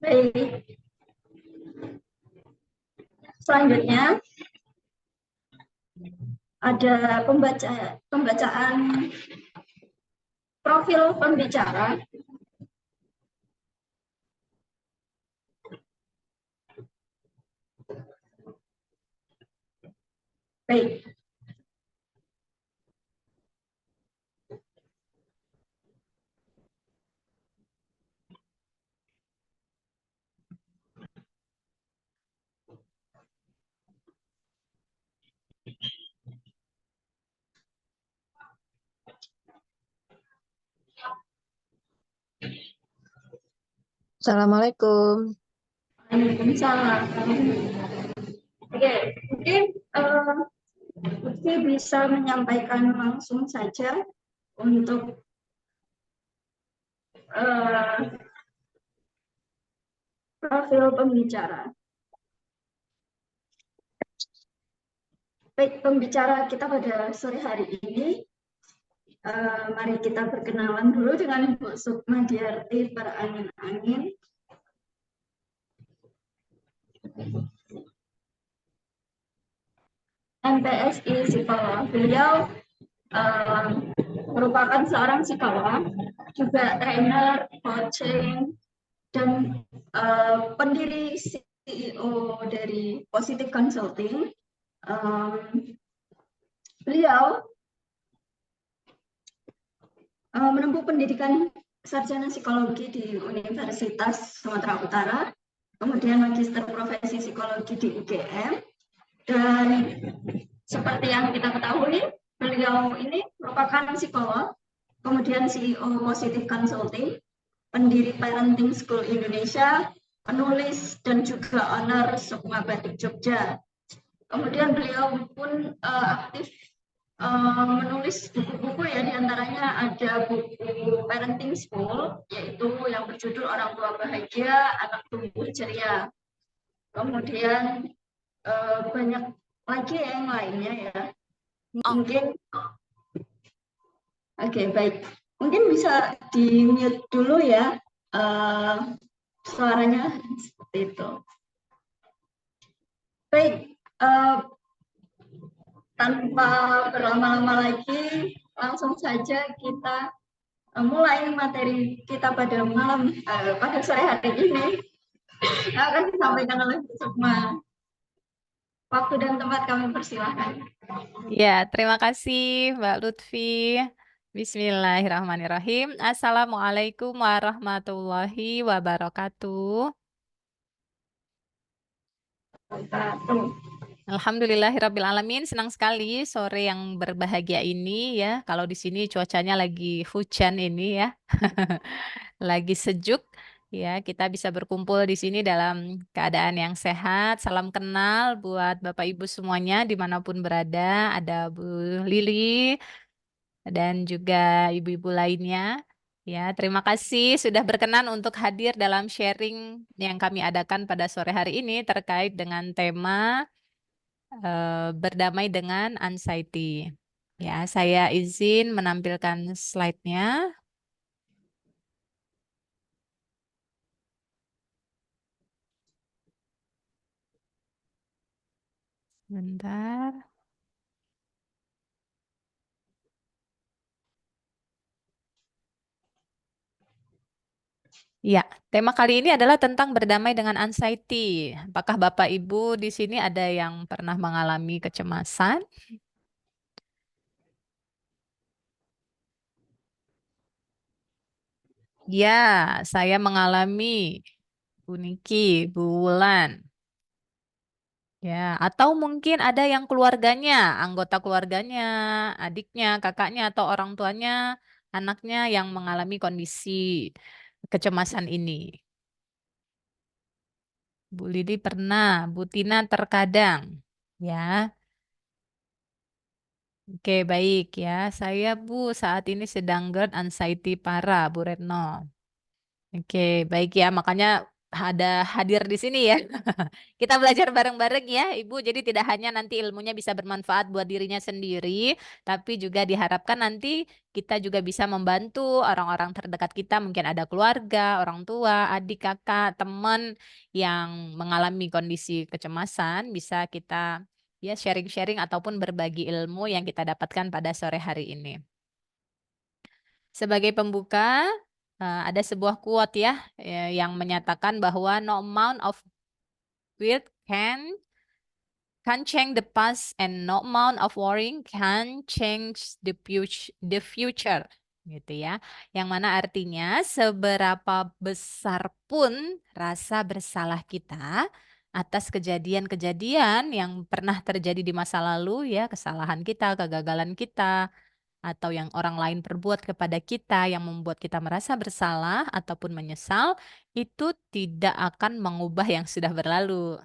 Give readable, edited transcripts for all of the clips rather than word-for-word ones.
Baik, selanjutnya ada pembacaan profil pembicara. Baik, Assalamualaikum. Waalaikumsalam. Oke, mungkin Lutfi bisa menyampaikan langsung saja untuk eh, profil pembicara. Baik, pembicara kita pada sore hari ini, mari kita berkenalan dulu dengan Bu Sukmadiarti Berangin-Angin. MPSI Psikolog. Beliau uh, merupakan seorang psikolog, juga trainer, coaching, dan pendiri CEO dari Positive Consulting. Beliau menempuh pendidikan sarjana psikologi di Universitas Sumatera Utara, kemudian magister profesi psikologi di UGM, dan seperti yang kita ketahui, beliau ini merupakan psikolog, kemudian CEO Positive Consulting, pendiri Parenting School Indonesia, penulis dan juga owner Sukma Batik Jogja. Kemudian beliau pun aktif menulis buku-buku ya, diantaranya ada buku Parenting School, yaitu yang berjudul Orang Tua Bahagia, Anak Tumbuh Ceria. Kemudian banyak lagi yang lainnya ya. Mungkin, oke, baik. Mungkin bisa di-mute dulu ya suaranya seperti itu. Baik, tanpa berlama-lama lagi, langsung saja kita mulai materi kita pada pada sore hari ini. Akan disampaikan oleh Bu Sukma. Waktu dan tempat kami persilahkan. Ya, terima kasih Mbak Lutfi. Bismillahirrahmanirrahim. Assalamualaikum warahmatullahi wabarakatuh. Alhamdulillahirrabbilalamin, senang sekali sore yang berbahagia ini ya. Kalau di sini cuacanya lagi hujan ini ya, lagi sejuk ya. Kita bisa berkumpul di sini dalam keadaan yang sehat. Salam kenal buat Bapak Ibu semuanya dimanapun berada. Ada Bu Lili dan juga ibu-ibu lainnya. Ya, terima kasih sudah berkenan untuk hadir dalam sharing yang kami adakan pada sore hari ini terkait dengan tema berdamai dengan anxiety. Ya, saya izin menampilkan slide-nya. Bentar. Ya, tema kali ini adalah tentang berdamai dengan anxiety. Apakah Bapak Ibu di sini ada yang pernah mengalami kecemasan? Ya, saya mengalami, Bu Niki, Bu Wulan. Ya, atau mungkin ada yang keluarganya, anggota keluarganya, adiknya, kakaknya, atau orang tuanya, anaknya yang mengalami kondisi kecemasan ini. Bu Lidi pernah, Bu Tina terkadang. Ya, oke baik ya. Saya Bu saat ini sedang GERD anxiety parah, Bu Retno. Oke, baik ya. Makanya ada hadir di sini ya. Kita belajar bareng-bareng ya, Ibu. Jadi tidak hanya nanti ilmunya bisa bermanfaat buat dirinya sendiri, tapi juga diharapkan nanti kita juga bisa membantu orang-orang terdekat kita, mungkin ada keluarga, orang tua, adik, kakak, teman yang mengalami kondisi kecemasan, bisa kita ya sharing-sharing ataupun berbagi ilmu yang kita dapatkan pada sore hari ini. Sebagai pembuka, ada sebuah quote ya, yang menyatakan bahwa no amount of wealth can change the past and no amount of worrying can change the future gitu ya. Yang mana artinya seberapa besar pun rasa bersalah kita atas kejadian-kejadian yang pernah terjadi di masa lalu ya, kesalahan kita, kegagalan kita, atau yang orang lain perbuat kepada kita yang membuat kita merasa bersalah ataupun menyesal, itu tidak akan mengubah yang sudah berlalu.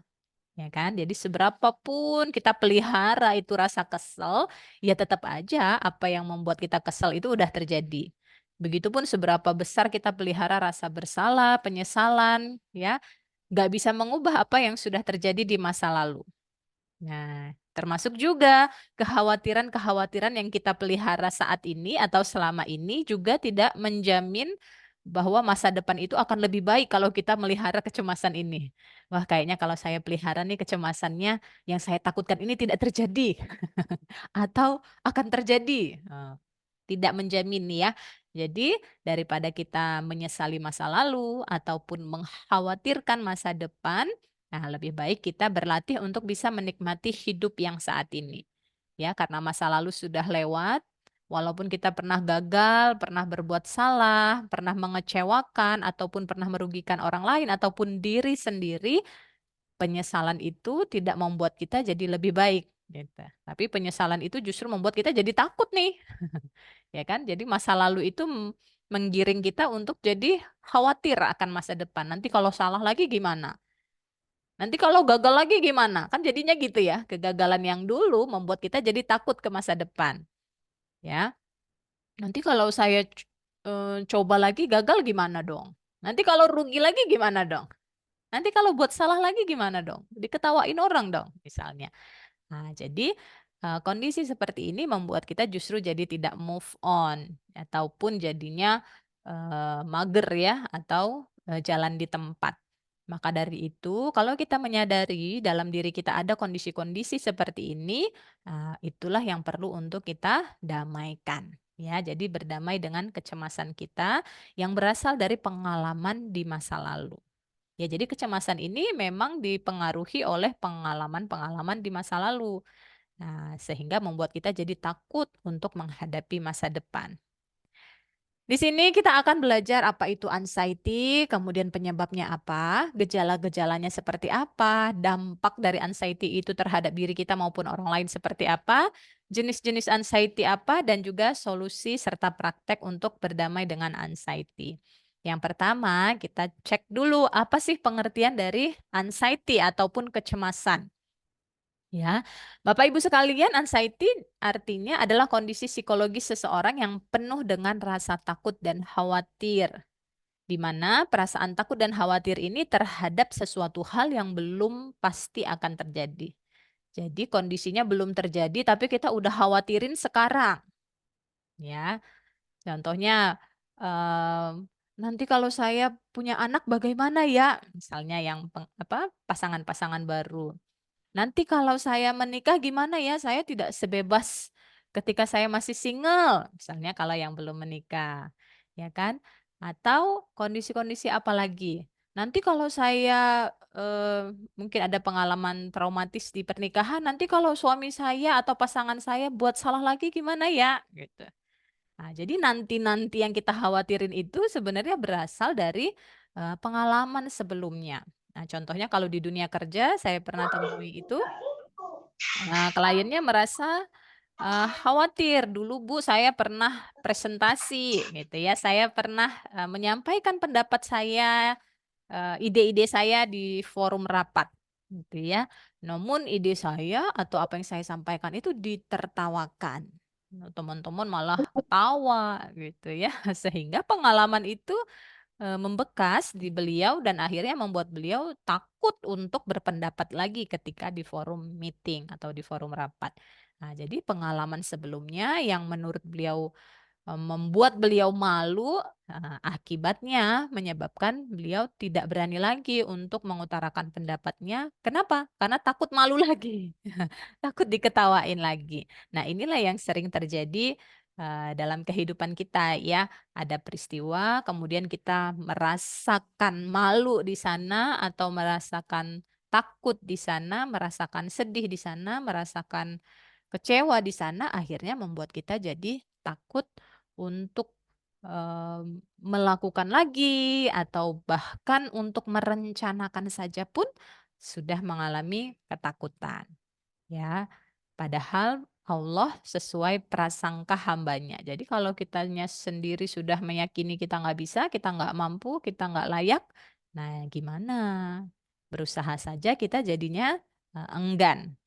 Ya kan? Jadi seberapa pun kita pelihara itu rasa kesel, ya tetap aja apa yang membuat kita kesel itu udah terjadi. Begitupun seberapa besar kita pelihara rasa bersalah, penyesalan, ya, nggak bisa mengubah apa yang sudah terjadi di masa lalu. Nah, termasuk juga kekhawatiran-kekhawatiran yang kita pelihara saat ini atau selama ini juga tidak menjamin bahwa masa depan itu akan lebih baik kalau kita melihara kecemasan ini. Wah, kayaknya kalau saya pelihara nih kecemasannya yang saya takutkan ini tidak terjadi atau akan terjadi. Tidak menjamin nih ya. Jadi, daripada kita menyesali masa lalu ataupun mengkhawatirkan masa depan, nah, lebih baik kita berlatih untuk bisa menikmati hidup yang saat ini. Ya, karena masa lalu sudah lewat, walaupun kita pernah gagal, pernah berbuat salah, pernah mengecewakan ataupun pernah merugikan orang lain ataupun diri sendiri, penyesalan itu tidak membuat kita jadi lebih baik gitu. Tapi penyesalan itu justru membuat kita jadi takut nih. Ya kan? Jadi masa lalu itu menggiring kita untuk jadi khawatir akan masa depan. Nanti kalau salah lagi gimana? Nanti kalau gagal lagi gimana? Kan jadinya gitu ya. Kegagalan yang dulu membuat kita jadi takut ke masa depan. Ya. Nanti kalau saya coba lagi gagal gimana dong? Nanti kalau rugi lagi gimana dong? Nanti kalau buat salah lagi gimana dong? Diketawain orang dong, misalnya. Nah, jadi kondisi seperti ini membuat kita justru jadi tidak move on ataupun jadinya mager ya atau jalan di tempat. Maka dari itu, kalau kita menyadari dalam diri kita ada kondisi-kondisi seperti ini, itulah yang perlu untuk kita damaikan. Ya, jadi berdamai dengan kecemasan kita yang berasal dari pengalaman di masa lalu. Ya, jadi kecemasan ini memang dipengaruhi oleh pengalaman-pengalaman di masa lalu. Nah, sehingga membuat kita jadi takut untuk menghadapi masa depan. Di sini kita akan belajar apa itu anxiety, kemudian penyebabnya apa, gejala-gejalanya seperti apa, dampak dari anxiety itu terhadap diri kita maupun orang lain seperti apa, jenis-jenis anxiety apa, dan juga solusi serta praktek untuk berdamai dengan anxiety. Yang pertama, kita cek dulu apa sih pengertian dari anxiety ataupun kecemasan. Ya, Bapak Ibu sekalian, anxiety artinya adalah kondisi psikologis seseorang yang penuh dengan rasa takut dan khawatir, di mana perasaan takut dan khawatir ini terhadap sesuatu hal yang belum pasti akan terjadi. Jadi kondisinya belum terjadi, tapi kita udah khawatirin sekarang. Ya, contohnya nanti kalau saya punya anak bagaimana ya? Misalnya yang pasangan-pasangan baru. Nanti kalau saya menikah gimana ya? Saya tidak sebebas ketika saya masih single, misalnya kalau yang belum menikah, ya kan? Atau kondisi-kondisi apa lagi? Nanti kalau saya mungkin ada pengalaman traumatis di pernikahan, nanti kalau suami saya atau pasangan saya buat salah lagi gimana ya? Gitu. Nah, jadi nanti-nanti yang kita khawatirin itu sebenarnya berasal dari pengalaman sebelumnya. Nah, contohnya kalau di dunia kerja saya pernah temui itu kliennya merasa khawatir, "Dulu Bu saya pernah presentasi," gitu ya, "saya pernah menyampaikan pendapat saya, ide-ide saya di forum rapat," gitu ya. Namun ide saya atau apa yang saya sampaikan itu ditertawakan. Nah, teman-teman malah ketawa gitu ya, sehingga pengalaman itu membekas di beliau dan akhirnya membuat beliau takut untuk berpendapat lagi ketika di forum meeting atau di forum rapat. Nah, jadi pengalaman sebelumnya yang menurut beliau membuat beliau malu, akibatnya menyebabkan beliau tidak berani lagi untuk mengutarakan pendapatnya. Kenapa? Karena takut malu lagi, takut diketawain lagi. Nah, inilah yang sering terjadi dalam kehidupan kita ya. Ada peristiwa, kemudian kita merasakan malu di sana atau merasakan takut di sana, merasakan sedih di sana, merasakan kecewa di sana, akhirnya membuat kita jadi takut untuk melakukan lagi atau bahkan untuk merencanakan saja pun sudah mengalami ketakutan, ya. Padahal Allah sesuai prasangka hambanya. Jadi kalau kitanya sendiri sudah meyakini kita nggak bisa, kita nggak mampu, kita nggak layak, nah gimana? Berusaha saja kita jadinya enggan.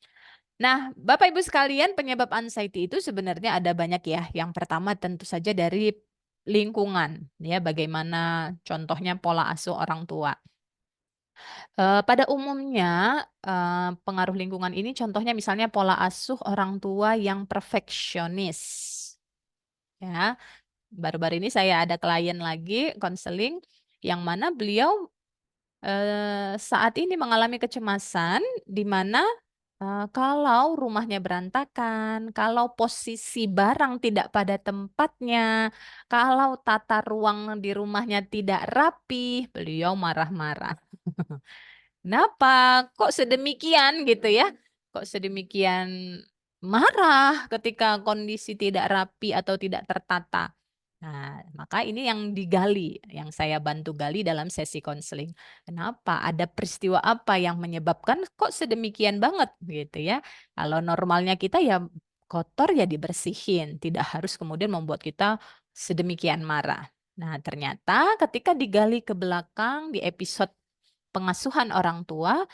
Nah, Bapak Ibu sekalian, penyebab anxiety itu sebenarnya ada banyak ya. Yang pertama tentu saja dari lingkungan, ya. Bagaimana contohnya pola asuh orang tua. Pada umumnya pengaruh lingkungan ini contohnya misalnya pola asuh orang tua yang perfeksionis, ya. Baru-baru ini saya ada klien lagi konseling yang mana beliau saat ini mengalami kecemasan di mana kalau rumahnya berantakan, kalau posisi barang tidak pada tempatnya, kalau tata ruang di rumahnya tidak rapi, beliau marah-marah. Kenapa? Kok sedemikian gitu ya? Kok sedemikian marah ketika kondisi tidak rapi atau tidak tertata? Nah, maka ini yang digali, yang saya bantu gali dalam sesi konseling. Kenapa? Ada peristiwa apa yang menyebabkan kok sedemikian banget gitu ya? Kalau normalnya kita ya kotor ya dibersihin, tidak harus kemudian membuat kita sedemikian marah. Nah, ternyata ketika digali ke belakang di episode pengasuhan orang tua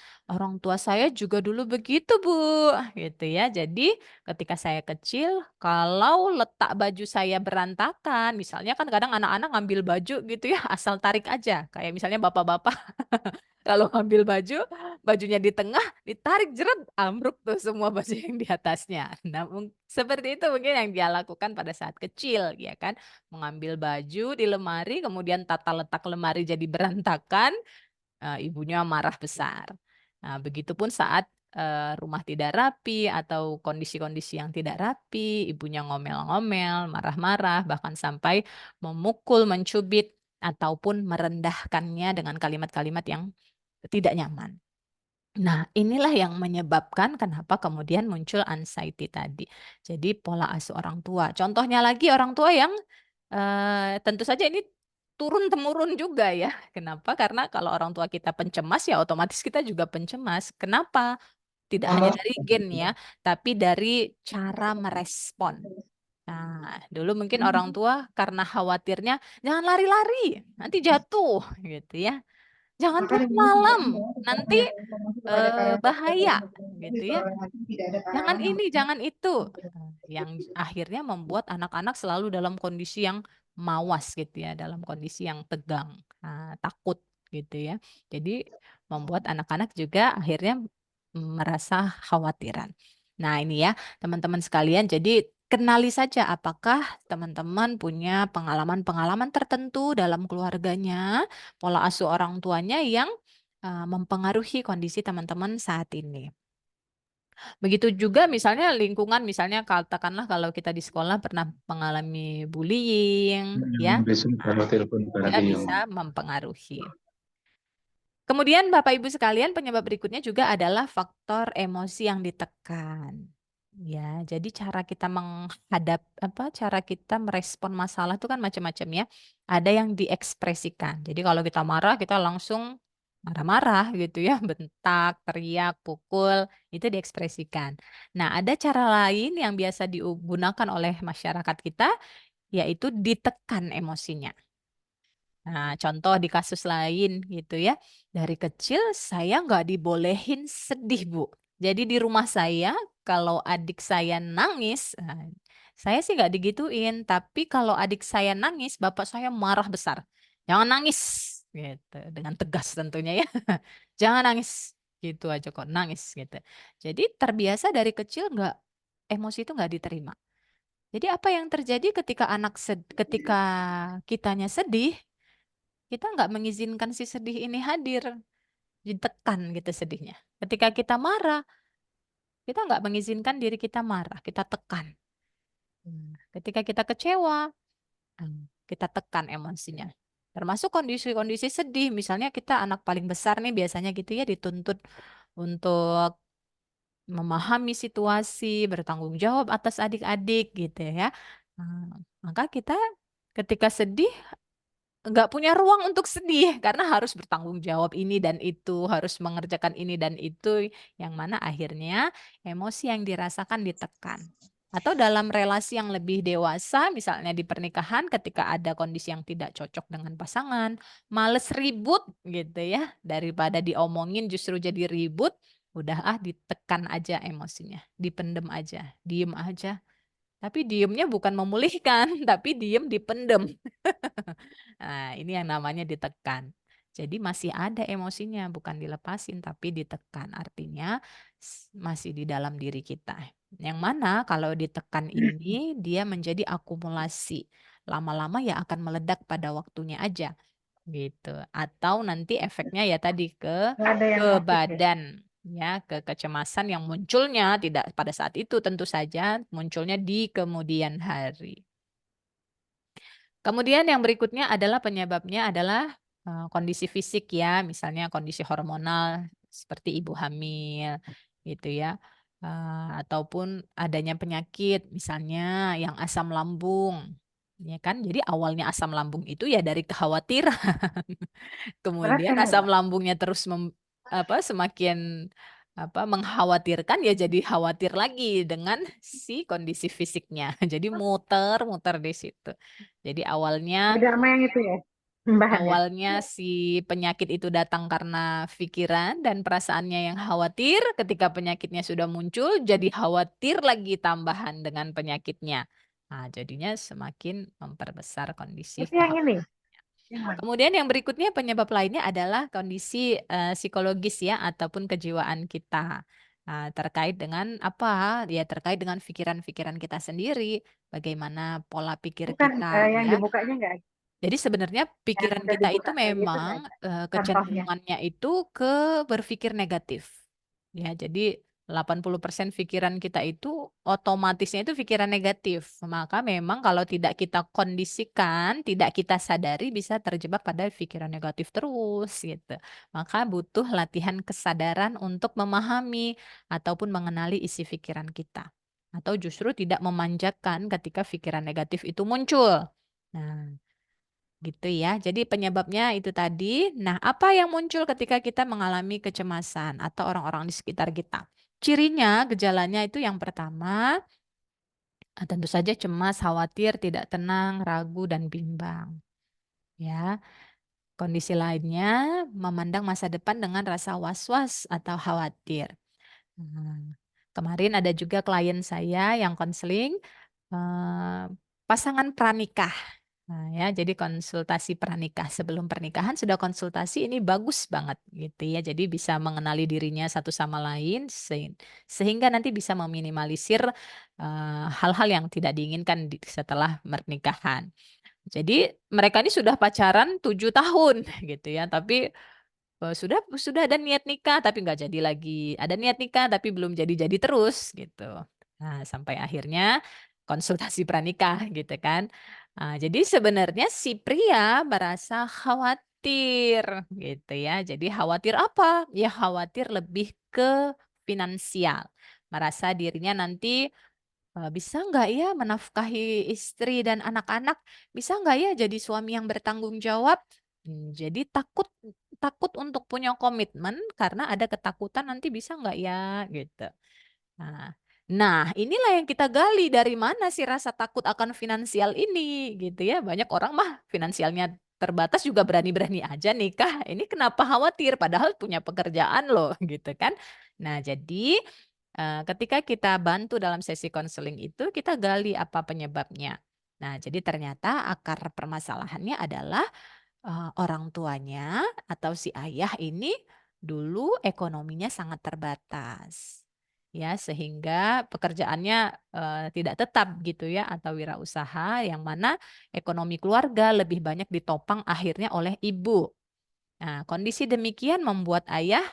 saya juga dulu begitu, Bu, gitu ya. Jadi ketika saya kecil, kalau letak baju saya berantakan, misalnya kan kadang anak-anak ngambil baju gitu ya, asal tarik aja. Kayak misalnya bapak-bapak kalau ngambil baju, bajunya di tengah, ditarik jeret, ambruk tuh semua baju yang di atasnya. Nah, seperti itu mungkin yang dia lakukan pada saat kecil, ya kan. Mengambil baju di lemari, kemudian tata letak lemari jadi berantakan, ibunya marah besar. Nah, begitupun saat rumah tidak rapi atau kondisi-kondisi yang tidak rapi, ibunya ngomel-ngomel, marah-marah, bahkan sampai memukul, mencubit, ataupun merendahkannya dengan kalimat-kalimat yang tidak nyaman. Nah, inilah yang menyebabkan kenapa kemudian muncul anxiety tadi. Jadi pola asuh orang tua. Contohnya lagi orang tua yang tentu saja ini turun-temurun juga ya. Kenapa? Karena kalau orang tua kita pencemas ya otomatis kita juga pencemas. Kenapa? Tidak hanya dari gen ya, tapi dari cara merespon. Nah, dulu mungkin orang tua karena khawatirnya jangan lari-lari, nanti jatuh gitu ya. Jangan Maka pulang di sini tidak malam, semua kita nanti punya informasi kepada bahaya gitu ya. tidak ada Jangan karyawan yang ini, jangan itu. Yang akhirnya membuat anak-anak selalu dalam kondisi yang mawas gitu ya, dalam kondisi yang tegang, takut gitu ya. Jadi membuat anak-anak juga akhirnya merasa khawatiran. Nah, ini ya teman-teman sekalian, jadi kenali saja apakah teman-teman punya pengalaman-pengalaman tertentu dalam keluarganya, pola asuh orang tuanya yang mempengaruhi kondisi teman-teman saat ini. Begitu juga misalnya lingkungan, misalnya katakanlah kalau kita di sekolah pernah mengalami bullying, ya, Besok nah, kalau telepon juga lagi yang bisa mempengaruhi. Kemudian Bapak Ibu sekalian, penyebab berikutnya juga adalah faktor emosi yang ditekan. Ya, jadi cara kita cara kita merespon masalah itu kan macam-macam ya. Ada yang diekspresikan. Jadi kalau kita marah, kita langsung marah-marah gitu ya, bentak, teriak, pukul, itu diekspresikan. Nah, ada cara lain yang biasa digunakan oleh masyarakat kita, yaitu ditekan emosinya. Nah, contoh di kasus lain gitu ya. Dari kecil saya nggak dibolehin sedih, Bu. Jadi di rumah saya kalau adik saya nangis, saya sih nggak digituin. Tapi kalau adik saya nangis, bapak saya marah besar. Jangan nangis gitu. Dengan tegas tentunya ya. Jangan nangis. Gitu aja kok nangis gitu. Jadi terbiasa dari kecil emosi itu nggak diterima. Jadi apa yang terjadi ketika kitanya sedih, kita nggak mengizinkan si sedih ini hadir, ditekan gitu sedihnya. Ketika kita marah, kita nggak mengizinkan diri kita marah, kita tekan. Ketika kita kecewa, kita tekan emosinya. Termasuk kondisi-kondisi sedih, misalnya kita anak paling besar nih biasanya gitu ya dituntut untuk memahami situasi, bertanggung jawab atas adik-adik gitu ya. Maka kita ketika sedih nggak punya ruang untuk sedih karena harus bertanggung jawab ini dan itu, harus mengerjakan ini dan itu, yang mana akhirnya emosi yang dirasakan ditekan. Atau dalam relasi yang lebih dewasa, misalnya di pernikahan, ketika ada kondisi yang tidak cocok dengan pasangan, males ribut gitu ya, daripada diomongin justru jadi ribut, udah ditekan aja emosinya, dipendem aja, diem aja. Tapi diemnya bukan memulihkan, tapi diem dipendem. Nah, ini yang namanya ditekan. Jadi masih ada emosinya, bukan dilepasin, tapi ditekan. Artinya masih di dalam diri kita. Yang mana kalau ditekan ini, dia menjadi akumulasi. Lama-lama ya akan meledak pada waktunya aja. Gitu. Atau nanti efeknya ya tadi Nggak ada yang ke sakit ya. badan. Ya, ke kecemasan yang munculnya tidak pada saat itu, tentu saja munculnya di kemudian hari. Kemudian yang berikutnya adalah penyebabnya adalah kondisi fisik ya, misalnya kondisi hormonal seperti ibu hamil gitu ya. Ataupun adanya penyakit misalnya yang asam lambung. Ya kan? Jadi awalnya asam lambung itu ya dari kekhawatiran. Berat Kemudian kan ya, asam Mbak? lambungnya terus semakin mengkhawatirkan ya jadi khawatir lagi dengan si kondisi fisiknya. Jadi muter-muter di situ. Jadi awalnya Beda sama yang itu ya, bahan ya. awalnya si penyakit itu datang karena pikiran dan perasaannya yang khawatir. Ketika penyakitnya sudah muncul, jadi khawatir lagi tambahan dengan penyakitnya. Nah, jadinya semakin memperbesar kondisi Itu yang ini. kekhawatiran. Yang mana? Kemudian yang berikutnya penyebab lainnya adalah kondisi psikologis ya ataupun kejiwaan kita. Terkait dengan apa? Ya terkait dengan pikiran-pikiran kita sendiri, bagaimana pola pikir Bukan kita yang ya. dibukanya enggak, Jadi sebenarnya yang pikiran udah kita itu dibuka kayak gitu enggak memang ada contohnya. kecenderungannya itu ke berpikir negatif. Ya, jadi 80% pikiran kita itu otomatisnya itu pikiran negatif. Maka memang kalau tidak kita kondisikan, tidak kita sadari bisa terjebak pada pikiran negatif terus gitu. Maka butuh latihan kesadaran untuk memahami ataupun mengenali isi pikiran kita. Atau justru tidak memanjakan ketika pikiran negatif itu muncul. Nah, gitu ya. Jadi penyebabnya itu tadi. Nah, apa yang muncul ketika kita mengalami kecemasan atau orang-orang di sekitar kita? Cirinya, gejalanya itu yang pertama, tentu saja cemas, khawatir, tidak tenang, ragu, dan bimbang. Ya, kondisi lainnya memandang masa depan dengan rasa was-was atau khawatir. Nah, kemarin ada juga klien saya yang konseling eh, pasangan pranikah. Nah, ya, jadi konsultasi pranikah sebelum pernikahan sudah konsultasi ini bagus banget gitu ya. Jadi bisa mengenali dirinya satu sama lain sehingga nanti bisa meminimalisir hal-hal yang tidak diinginkan setelah pernikahan. Jadi mereka ini sudah pacaran 7 tahun gitu ya, tapi sudah ada niat nikah tapi nggak jadi lagi. Ada niat nikah tapi belum jadi-jadi terus gitu. Nah, sampai akhirnya konsultasi pranikah gitu kan. Jadi sebenarnya si pria merasa khawatir gitu ya. Jadi khawatir apa? Ya khawatir lebih ke finansial. Merasa dirinya nanti bisa nggak ya menafkahi istri dan anak-anak? Bisa nggak ya jadi suami yang bertanggung jawab? Jadi takut takut untuk punya komitmen karena ada ketakutan nanti bisa nggak ya gitu. Nah, nah, inilah yang kita gali dari mana sih rasa takut akan finansial ini gitu ya. Banyak orang mah finansialnya terbatas juga berani-berani aja nikah. Ini kenapa khawatir padahal punya pekerjaan loh gitu kan. Nah, jadi ketika kita bantu dalam sesi konseling itu kita gali apa penyebabnya. Nah, jadi ternyata akar permasalahannya adalah orang tuanya atau si ayah ini dulu ekonominya sangat terbatas. Ya, sehingga pekerjaannya tidak tetap gitu ya atau wirausaha yang mana ekonomi keluarga lebih banyak ditopang akhirnya oleh ibu. Nah, kondisi demikian membuat ayah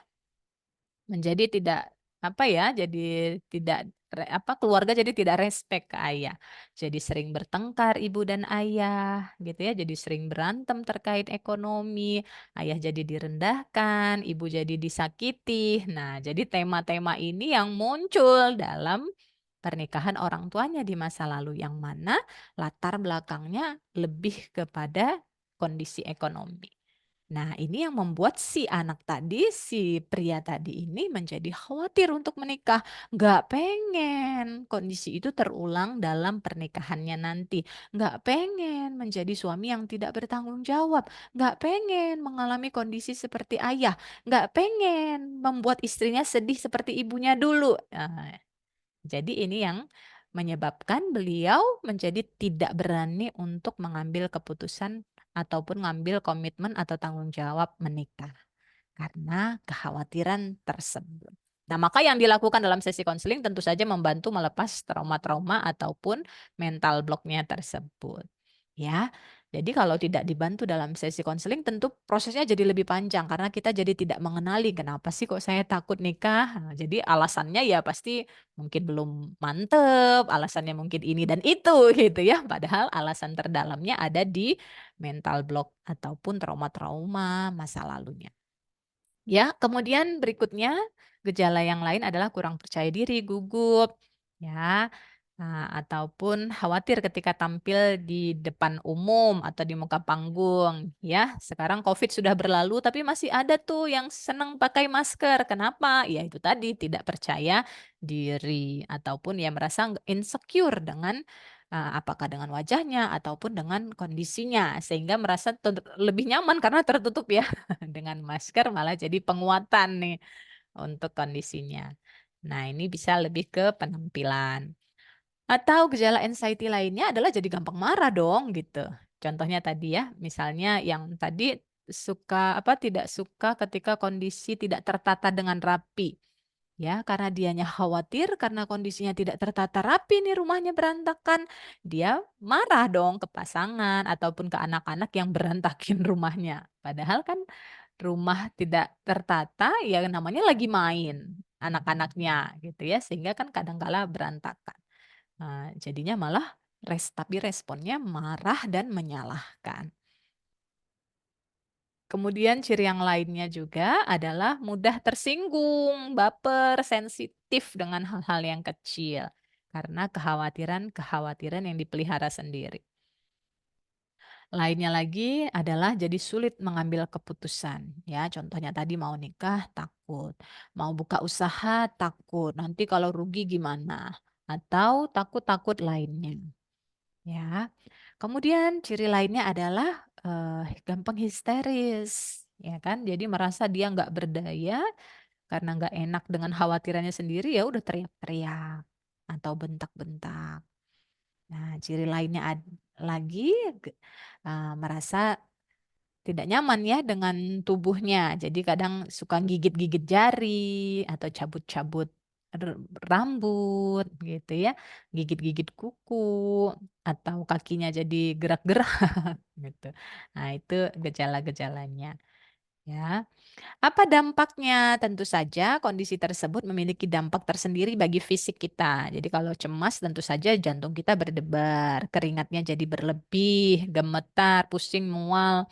menjadi tidak apa ya, jadi tidak keluarga jadi tidak respect ke ayah. Jadi sering bertengkar ibu dan ayah gitu ya, jadi sering berantem terkait ekonomi, ayah jadi direndahkan, ibu jadi disakiti. Nah, jadi tema-tema ini yang muncul dalam pernikahan orang tuanya di masa lalu yang mana latar belakangnya lebih kepada kondisi ekonomi. Nah, ini yang membuat si anak tadi, si pria tadi ini menjadi khawatir untuk menikah. Nggak pengen kondisi itu terulang dalam pernikahannya nanti. Nggak pengen menjadi suami yang tidak bertanggung jawab. Nggak pengen mengalami kondisi seperti ayah. Nggak pengen membuat istrinya sedih seperti ibunya dulu. Nah, jadi ini yang menyebabkan beliau menjadi tidak berani untuk mengambil keputusan ataupun ngambil komitmen atau tanggung jawab menikah karena kekhawatiran tersebut. Nah, maka yang dilakukan dalam sesi konseling tentu saja membantu melepas trauma-trauma ataupun mental blocknya tersebut. Ya, jadi kalau tidak dibantu dalam sesi konseling tentu prosesnya jadi lebih panjang karena kita jadi tidak mengenali kenapa sih kok saya takut nikah. Nah, jadi alasannya ya pasti mungkin belum mantep, alasannya mungkin ini dan itu gitu ya. Padahal alasan terdalamnya ada di mental block ataupun trauma-trauma masa lalunya. Ya, kemudian berikutnya gejala yang lain adalah kurang percaya diri, gugup, ya, ataupun khawatir ketika tampil di depan umum atau di muka panggung, ya. Sekarang COVID sudah berlalu, tapi masih ada tuh yang senang pakai masker. Kenapa? Ya itu tadi tidak percaya diri ataupun ya merasa insecure dengan apakah dengan wajahnya ataupun dengan kondisinya, sehingga merasa lebih nyaman karena tertutup ya. Dengan masker malah jadi penguatan nih untuk kondisinya. Nah, ini bisa lebih ke penampilan. Atau gejala anxiety lainnya adalah jadi gampang marah dong gitu. Contohnya tadi ya, misalnya yang tadi tidak suka ketika kondisi tidak tertata dengan rapi. Ya, karena dianya khawatir karena kondisinya tidak tertata rapi nih rumahnya berantakan, dia marah dong ke pasangan ataupun ke anak-anak yang berantakin rumahnya. Padahal kan rumah tidak tertata ya namanya lagi main anak-anaknya gitu ya, sehingga kan kadangkala berantakan. Jadinya malah tapi responnya marah dan menyalahkan. Kemudian ciri yang lainnya juga adalah mudah tersinggung, baper, sensitif dengan hal-hal yang kecil. Karena kekhawatiran-kekhawatiran yang dipelihara sendiri. Lainnya lagi adalah jadi sulit mengambil keputusan. Ya, contohnya tadi mau nikah takut, mau buka usaha takut, nanti kalau rugi gimana? Atau takut-takut lainnya. Ya. Kemudian ciri lainnya adalah gampang histeris, ya kan? Jadi merasa dia nggak berdaya karena nggak enak dengan khawatirannya sendiri ya udah teriak-teriak atau bentak-bentak. Nah, ciri lainnya lagi merasa tidak nyaman ya dengan tubuhnya. Jadi kadang suka gigit-gigit jari atau cabut-cabut rambut gitu ya, gigit-gigit kuku atau kakinya jadi gerak-gerak gitu. Nah, itu gejala-gejalanya ya. Apa dampaknya? Tentu saja kondisi tersebut memiliki dampak tersendiri bagi fisik kita. Jadi kalau cemas tentu saja jantung kita berdebar, keringatnya jadi berlebih, gemetar, pusing, mual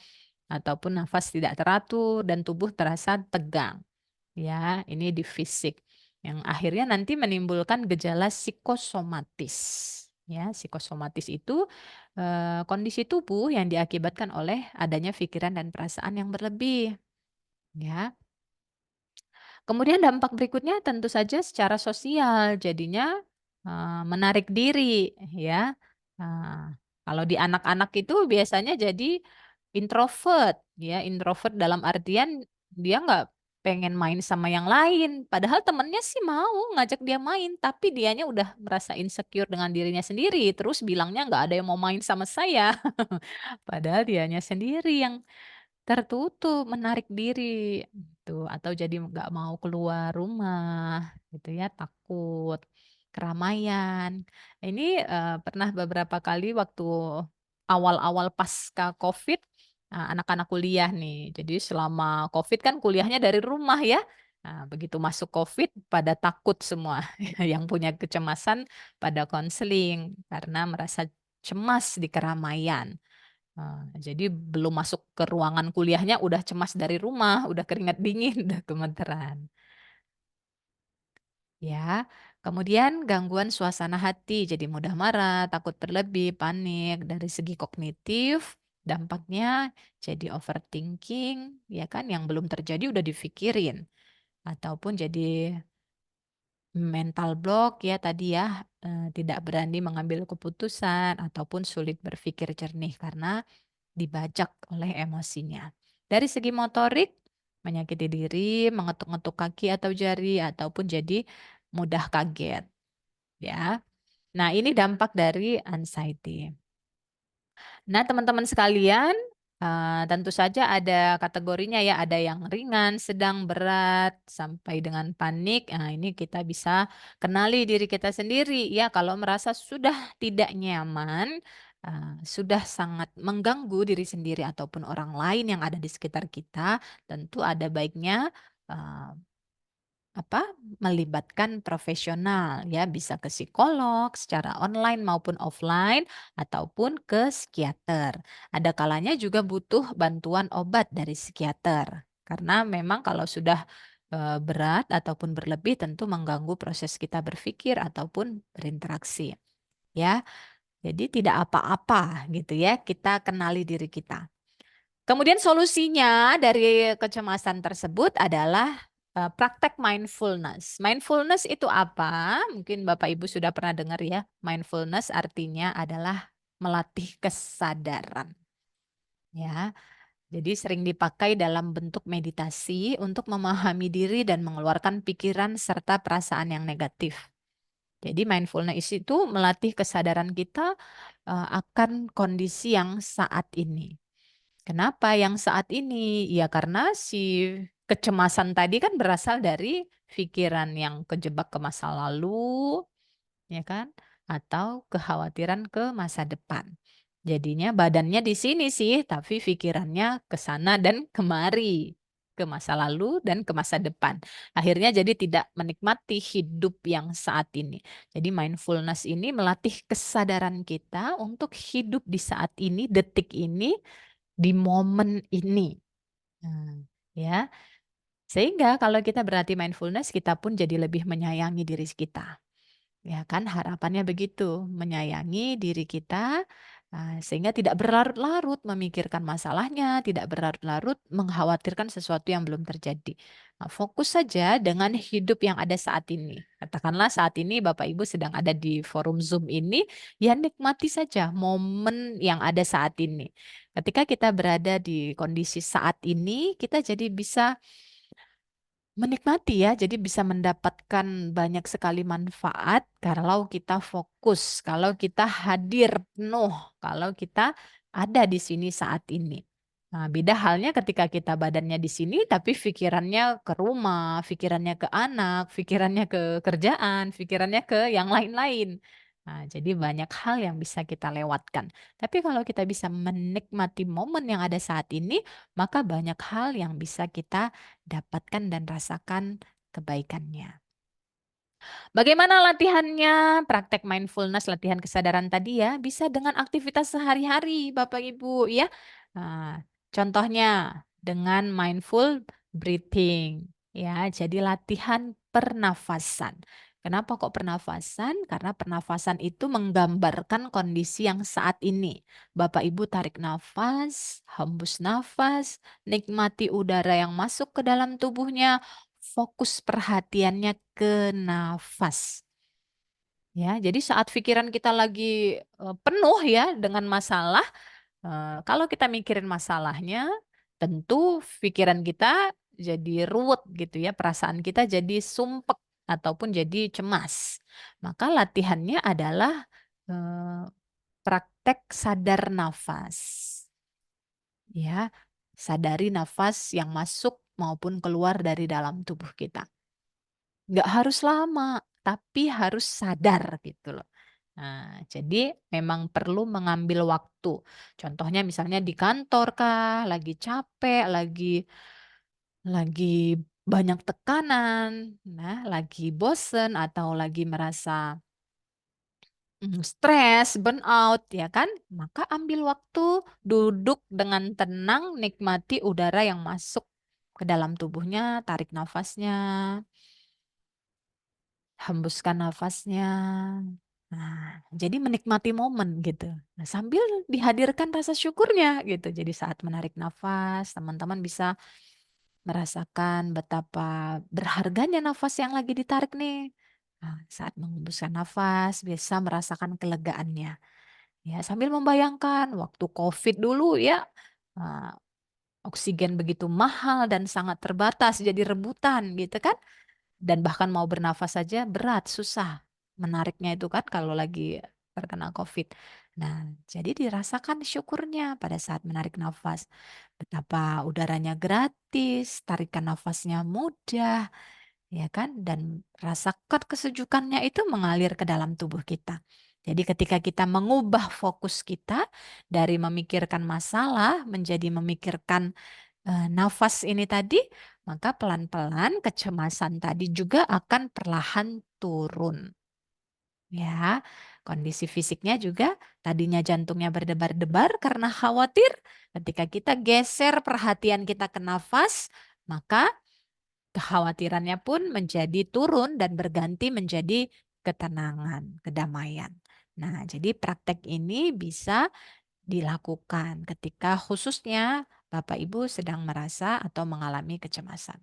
ataupun nafas tidak teratur dan tubuh terasa tegang. Ya, ini di fisik yang akhirnya nanti menimbulkan gejala psikosomatis. Ya, psikosomatis itu kondisi tubuh yang diakibatkan oleh adanya pikiran dan perasaan yang berlebih. Ya. Kemudian dampak berikutnya tentu saja secara sosial, jadinya menarik diri, ya. Kalau di anak-anak itu biasanya jadi introvert, ya. Introvert dalam artian dia pengen main sama yang lain. Padahal temennya sih mau ngajak dia main, tapi dianya udah merasa insecure dengan dirinya sendiri. Terus bilangnya nggak ada yang mau main sama saya. Padahal dianya sendiri yang tertutup, menarik diri, gitu. Atau jadi nggak mau keluar rumah, gitu ya, takut keramaian. Ini pernah beberapa kali waktu awal-awal pasca COVID, anak-anak kuliah nih. Jadi selama COVID kan kuliahnya dari rumah ya. Nah, begitu masuk COVID pada takut semua. Yang punya kecemasan pada konseling karena merasa cemas di keramaian. Jadi belum masuk ke ruangan kuliahnya udah cemas dari rumah, udah keringat dingin, udah gemeteran. Ya, kemudian gangguan suasana hati, jadi mudah marah, takut berlebih, panik. Dari segi kognitif, dampaknya jadi overthinking, ya kan, yang belum terjadi udah difikirin. Ataupun jadi mental block ya tadi ya, tidak berani mengambil keputusan ataupun sulit berpikir jernih karena dibajak oleh emosinya. Dari segi motorik, menyakiti diri, mengetuk-ngetuk kaki atau jari, ataupun jadi mudah kaget. Ya, nah ini dampak dari anxiety. Nah, teman-teman sekalian, tentu saja ada kategorinya ya, ada yang ringan, sedang, berat, sampai dengan panik. Nah, ini kita bisa kenali diri kita sendiri ya, kalau merasa sudah tidak nyaman, sudah sangat mengganggu diri sendiri ataupun orang lain yang ada di sekitar kita, tentu ada baiknya eh, melibatkan profesional ya, bisa ke psikolog secara online maupun offline ataupun ke psikiater. Ada kalanya juga butuh bantuan obat dari psikiater. Karena memang kalau sudah berat ataupun berlebih tentu mengganggu proses kita berpikir ataupun berinteraksi. Ya, jadi tidak apa-apa gitu ya, kita kenali diri kita. Kemudian solusinya dari kecemasan tersebut adalah praktek mindfulness. Mindfulness itu apa? Mungkin Bapak Ibu sudah pernah dengar ya. Mindfulness artinya adalah melatih kesadaran. Ya, jadi sering dipakai dalam bentuk meditasi untuk memahami diri dan mengeluarkan pikiran serta perasaan yang negatif. Jadi mindfulness itu melatih kesadaran kita akan kondisi yang saat ini. Kenapa yang saat ini? Ya karena si kecemasan tadi kan berasal dari pikiran yang kejebak ke masa lalu, ya kan? Atau kekhawatiran ke masa depan. Jadinya badannya di sini sih, tapi pikirannya ke sana dan kemari, ke masa lalu dan ke masa depan. Akhirnya jadi tidak menikmati hidup yang saat ini. Jadi mindfulness ini melatih kesadaran kita untuk hidup di saat ini, detik ini, di momen ini. Nah, ya, sehingga kalau kita berlatih mindfulness, kita pun jadi lebih menyayangi diri kita. Ya kan, harapannya begitu, menyayangi diri kita, sehingga tidak berlarut-larut memikirkan masalahnya, tidak berlarut-larut mengkhawatirkan sesuatu yang belum terjadi. Nah, fokus saja dengan hidup yang ada saat ini. Katakanlah saat ini Bapak Ibu sedang ada di forum Zoom ini, ya nikmati saja momen yang ada saat ini. Ketika kita berada di kondisi saat ini, kita jadi bisa menikmati ya, jadi bisa mendapatkan banyak sekali manfaat kalau kita fokus, kalau kita hadir penuh, kalau kita ada di sini saat ini. Nah, beda halnya ketika kita badannya di sini, tapi pikirannya ke rumah, pikirannya ke anak, pikirannya ke kerjaan, pikirannya ke yang lain-lain. Nah, jadi banyak hal yang bisa kita lewatkan. Tapi kalau kita bisa menikmati momen yang ada saat ini, maka banyak hal yang bisa kita dapatkan dan rasakan kebaikannya. Bagaimana latihannya? Praktek mindfulness, latihan kesadaran tadi ya, bisa dengan aktivitas sehari-hari, Bapak Ibu ya. Nah, contohnya dengan mindful breathing ya. Jadi latihan pernafasan. Kenapa kok pernafasan? Karena pernafasan itu menggambarkan kondisi yang saat ini. Bapak Ibu tarik nafas, hembus nafas, nikmati udara yang masuk ke dalam tubuhnya, fokus perhatiannya ke nafas. Ya, jadi saat pikiran kita lagi penuh ya dengan masalah, kalau kita mikirin masalahnya, tentu pikiran kita jadi ruwet gitu ya, perasaan kita jadi sumpek ataupun jadi cemas. Maka latihannya adalah eh, praktek sadar nafas. Ya, sadari nafas yang masuk maupun keluar dari dalam tubuh kita. Nggak harus lama, tapi harus sadar gitu loh. Nah, jadi memang perlu mengambil waktu. Contohnya misalnya di kantor kah, lagi capek, lagi banyak tekanan, nah, lagi bosen atau lagi merasa stres, burnout, ya kan? Maka ambil waktu, duduk dengan tenang, nikmati udara yang masuk ke dalam tubuhnya, tarik nafasnya, hembuskan nafasnya. Nah, jadi menikmati momen gitu. Nah, sambil dihadirkan rasa syukurnya gitu. Jadi saat menarik nafas, teman-teman bisa merasakan betapa berharganya nafas yang lagi ditarik nih. Nah, saat menghembuskan nafas, bisa merasakan kelegaannya. Ya, sambil membayangkan waktu COVID dulu ya, uh, oksigen begitu mahal dan sangat terbatas, jadi rebutan gitu kan. Dan bahkan mau bernafas saja berat, susah menariknya itu kan kalau lagi terkena COVID. Nah, jadi dirasakan syukurnya pada saat menarik nafas. Betapa udaranya gratis, tarikan nafasnya mudah, ya kan? Dan rasakan kesejukannya itu mengalir ke dalam tubuh kita. Jadi ketika kita mengubah fokus kita dari memikirkan masalah menjadi memikirkan nafas ini tadi, maka pelan-pelan kecemasan tadi juga akan perlahan turun. Ya, kondisi fisiknya juga tadinya jantungnya berdebar-debar karena khawatir. Ketika kita geser perhatian kita ke nafas, maka kekhawatirannya pun menjadi turun dan berganti menjadi ketenangan, kedamaian. Nah, jadi praktek ini bisa dilakukan ketika khususnya Bapak Ibu sedang merasa atau mengalami kecemasan.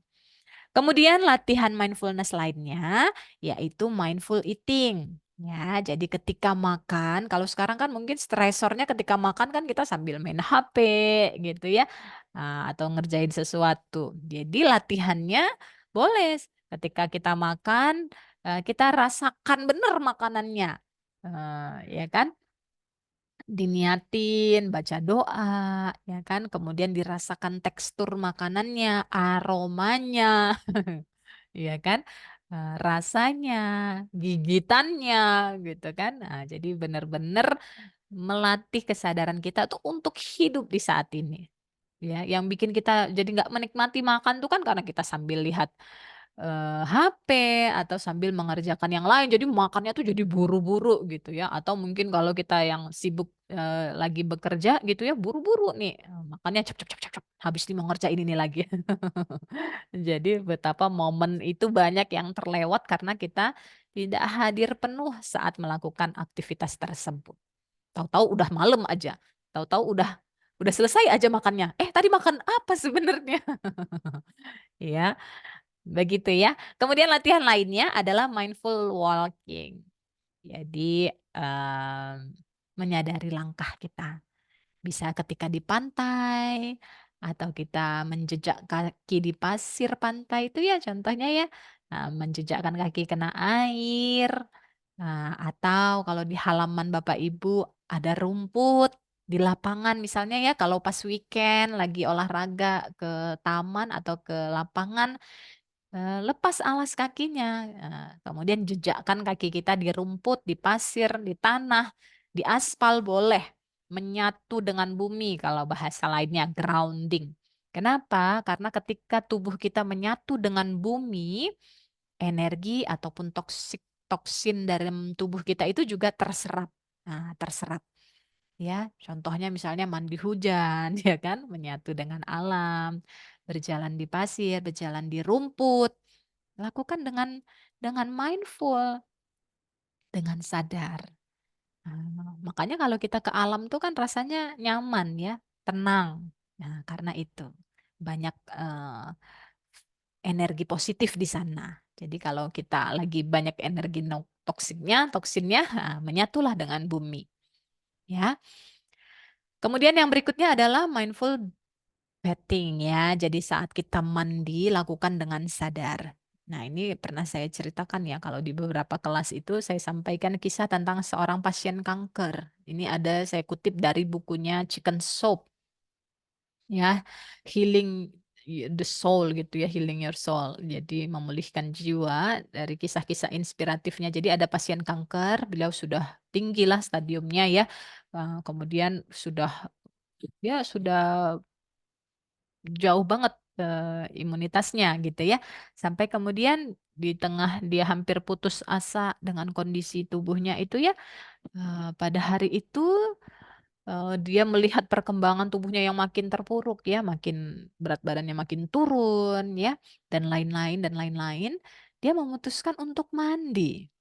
Kemudian latihan mindfulness lainnya yaitu mindful eating. Ya, jadi ketika makan, kalau sekarang kan mungkin stresornya ketika makan kan kita sambil main HP gitu ya, atau ngerjain sesuatu. Jadi latihannya boleh ketika kita makan, kita rasakan benar makanannya, ya kan? Diniatin, baca doa, ya kan? Kemudian dirasakan tekstur makanannya, aromanya, ya kan? Rasanya, gigitannya, gitu kan? Nah, jadi benar-benar melatih kesadaran kita tuh untuk hidup di saat ini. Ya, yang bikin kita jadi nggak menikmati makan tuh kan karena kita sambil lihat HP atau sambil mengerjakan yang lain. Jadi makannya tuh jadi buru-buru gitu ya. Atau mungkin kalau kita yang sibuk lagi bekerja gitu ya, buru-buru nih. Makannya cep cep cep cep, cep. Habis nih mau ngerjain ini lagi. Jadi betapa momen itu banyak yang terlewat karena kita tidak hadir penuh saat melakukan aktivitas tersebut. Tahu-tahu udah malam aja. Tahu-tahu udah selesai aja makannya. Tadi makan apa sebenarnya? Ya, begitu ya. Kemudian latihan lainnya adalah mindful walking. Jadi menyadari langkah kita. Bisa ketika di pantai atau kita menjejak kaki di pasir pantai itu ya contohnya ya. Menjejakkan kaki kena air. Atau kalau di halaman Bapak Ibu ada rumput di lapangan misalnya ya kalau pas weekend lagi olahraga ke taman atau ke lapangan, lepas alas kakinya, kemudian jejakkan kaki kita di rumput, di pasir, di tanah, di aspal boleh, menyatu dengan bumi kalau bahasa lainnya grounding. Kenapa? Karena ketika tubuh kita menyatu dengan bumi, energi ataupun toksin dalam tubuh kita itu juga terserap. Nah, terserap. Ya, contohnya misalnya mandi hujan, ya kan, menyatu dengan alam, berjalan di pasir, berjalan di rumput. Lakukan dengan mindful, dengan sadar. Makanya kalau kita ke alam tuh kan rasanya nyaman ya, tenang. Nah, karena itu banyak energi positif di sana. Jadi kalau kita lagi banyak energi toksinnya menyatulah dengan bumi. Ya. Kemudian yang berikutnya adalah mindful Betting ya. Jadi saat kita mandi lakukan dengan sadar. Nah, ini pernah saya ceritakan ya kalau di beberapa kelas itu saya sampaikan kisah tentang seorang pasien kanker. Ini ada saya kutip dari bukunya Chicken Soup ya, healing the soul gitu ya, healing your soul. Jadi memulihkan jiwa dari kisah-kisah inspiratifnya. Jadi ada pasien kanker, beliau sudah tinggi lah stadiumnya ya. Kemudian sudah jauh banget imunitasnya gitu ya. Sampai kemudian di tengah dia hampir putus asa dengan kondisi tubuhnya itu ya, pada hari itu dia melihat perkembangan tubuhnya yang makin terpuruk ya, makin berat badannya makin turun ya, dan lain-lain dan lain-lain. Dia memutuskan untuk mandi.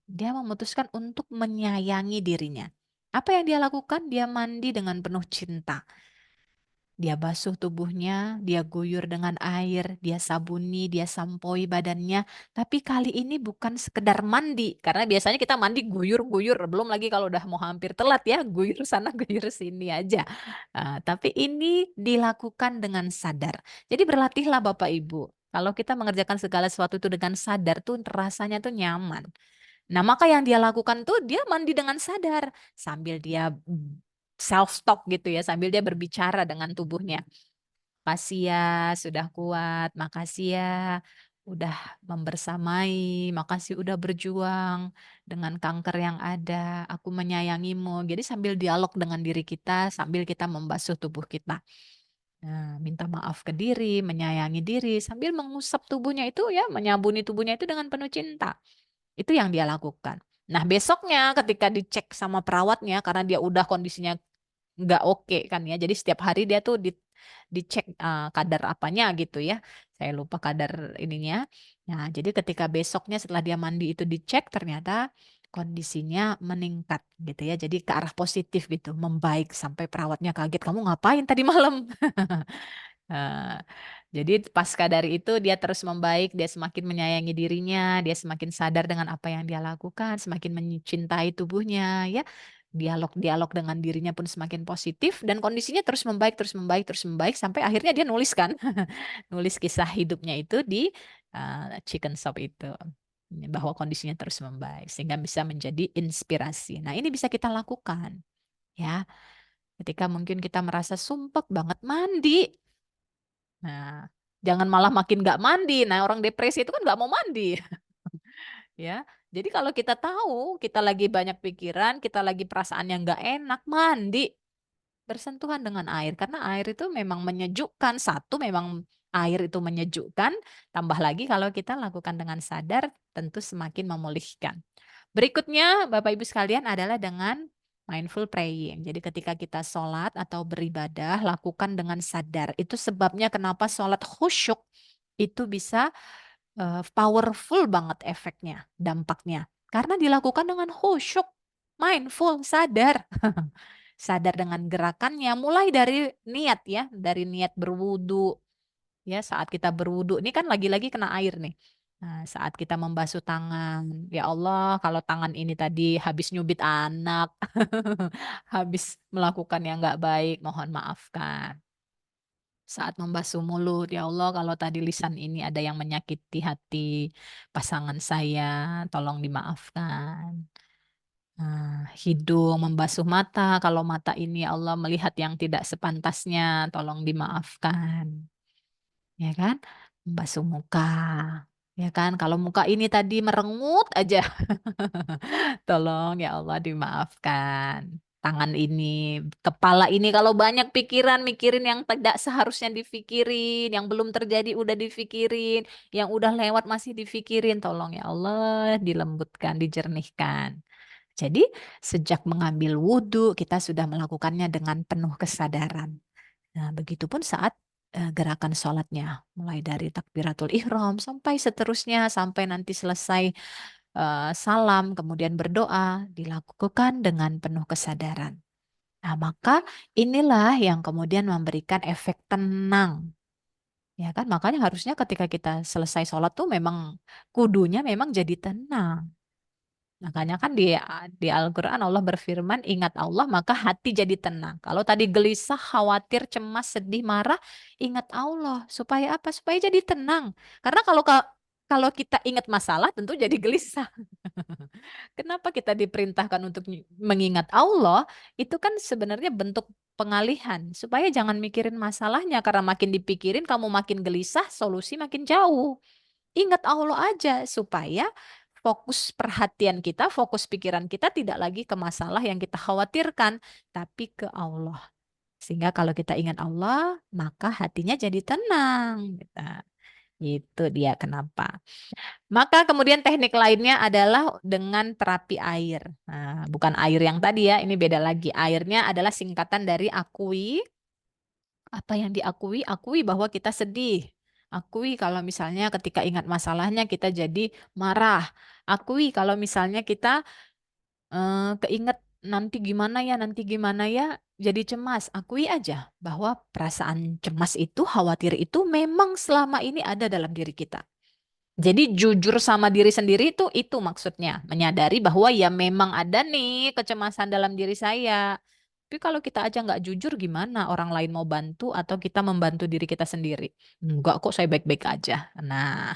Dia memutuskan untuk menyayangi dirinya. Apa yang dia lakukan? Dia mandi dengan penuh cinta. Dia basuh tubuhnya, dia guyur dengan air, dia sabuni, dia sampoi badannya. Tapi kali ini bukan sekedar mandi, karena biasanya kita mandi guyur-guyur, belum lagi kalau udah mau hampir telat ya, guyur sana, guyur sini aja. Tapi ini dilakukan dengan sadar. Jadi berlatihlah Bapak Ibu. Kalau kita mengerjakan segala sesuatu itu dengan sadar tuh rasanya tuh nyaman. Nah, maka yang dia lakukan tuh dia mandi dengan sadar sambil dia self talk gitu ya, sambil dia berbicara dengan tubuhnya. Makasih ya sudah kuat, makasih ya udah membersamai, makasih udah berjuang dengan kanker yang ada. Aku menyayangimu. Jadi sambil dialog dengan diri kita sambil kita membasuh tubuh kita. Nah, minta maaf ke diri, menyayangi diri sambil mengusap tubuhnya itu ya, menyabuni tubuhnya itu dengan penuh cinta. Itu yang dia lakukan. Nah, besoknya ketika dicek sama perawatnya karena dia udah kondisinya nggak oke kan ya. Jadi setiap hari dia tuh dicek kadar apanya gitu ya. Saya lupa kadar ininya. Nah, jadi ketika besoknya setelah dia mandi itu dicek ternyata kondisinya meningkat gitu ya. Jadi ke arah positif gitu, membaik sampai perawatnya kaget. Kamu ngapain tadi malam? Eh, jadi pasca dari itu dia terus membaik, dia semakin menyayangi dirinya, dia semakin sadar dengan apa yang dia lakukan, semakin mencintai tubuhnya, ya. Dialog-dialog dengan dirinya pun semakin positif dan kondisinya terus membaik, terus membaik, terus membaik sampai akhirnya dia nulis kan, nulis kisah hidupnya itu di Chicken Shop itu bahwa kondisinya terus membaik sehingga bisa menjadi inspirasi. Nah, ini bisa kita lakukan, ya. Ketika mungkin kita merasa sumpek banget mandi. Nah, jangan malah makin nggak mandi. Nah, orang depresi itu kan nggak mau mandi, ya. Jadi kalau kita tahu kita lagi banyak pikiran, kita lagi perasaan yang nggak enak, mandi, bersentuhan dengan air. Karena air itu memang menyejukkan. Satu, memang air itu menyejukkan. Tambah lagi kalau kita lakukan dengan sadar, tentu semakin memulihkan. Berikutnya, Bapak Ibu sekalian adalah dengan mindful praying. Jadi ketika kita sholat atau beribadah, lakukan dengan sadar. Itu sebabnya kenapa sholat khusyuk itu bisa powerful banget efeknya, dampaknya. Karena dilakukan dengan khusyuk, mindful, sadar. Sadar dengan gerakannya, mulai dari niat ya, dari niat berwudu. Ya, saat kita berwudu, ini kan lagi-lagi kena air nih. Nah, saat kita membasuh tangan, ya Allah, kalau tangan ini tadi habis nyubit anak, habis melakukan yang nggak baik, mohon maafkan. Saat membasuh mulut, ya Allah, kalau tadi lisan ini ada yang menyakiti hati pasangan saya, tolong dimaafkan. Nah, hidung membasuh mata, kalau mata ini ya Allah melihat yang tidak sepantasnya, tolong dimaafkan. Ya kan? Membasuh muka. Ya kan? Kalau muka ini tadi merengut aja, tolong ya Allah dimaafkan. Tangan ini, kepala ini kalau banyak pikiran, mikirin yang tidak seharusnya difikirin, yang belum terjadi udah difikirin, yang udah lewat masih difikirin, tolong ya Allah dilembutkan, dijernihkan. Jadi sejak mengambil wudhu kita sudah melakukannya dengan penuh kesadaran. Nah, begitupun saat gerakan sholatnya, mulai dari takbiratul ihram sampai seterusnya, sampai nanti selesai salam, kemudian berdoa, dilakukan dengan penuh kesadaran. Nah, maka inilah yang kemudian memberikan efek tenang. Ya kan, makanya harusnya ketika kita selesai sholat tuh memang kudunya memang jadi tenang. Makanya kan di Al-Quran Allah berfirman, ingat Allah maka hati jadi tenang. Kalau tadi gelisah, khawatir, cemas, sedih, marah, ingat Allah. Supaya apa? Supaya jadi tenang. Karena kalau kita ingat masalah tentu jadi gelisah. Kenapa kita diperintahkan untuk mengingat Allah? Itu kan sebenarnya bentuk pengalihan. Supaya jangan mikirin masalahnya. Karena makin dipikirin kamu makin gelisah, solusi makin jauh. Ingat Allah aja supaya fokus perhatian kita, fokus pikiran kita tidak lagi ke masalah yang kita khawatirkan, tapi ke Allah. Sehingga kalau kita ingat Allah, maka hatinya jadi tenang. Gitu. Itu dia kenapa. Maka kemudian teknik lainnya adalah dengan terapi air. Nah, bukan air yang tadi ya, ini beda lagi. Airnya adalah singkatan dari akui. Apa yang diakui? Akui bahwa kita sedih. Akui kalau misalnya ketika ingat masalahnya kita jadi marah. Akui kalau misalnya kita keinget nanti gimana ya, jadi cemas. Akui aja bahwa perasaan cemas itu, khawatir itu memang selama ini ada dalam diri kita. Jadi jujur sama diri sendiri itu maksudnya, menyadari bahwa ya memang ada nih kecemasan dalam diri saya. Tapi kalau kita aja nggak jujur gimana orang lain mau bantu atau kita membantu diri kita sendiri? Enggak kok saya baik-baik aja. Nah,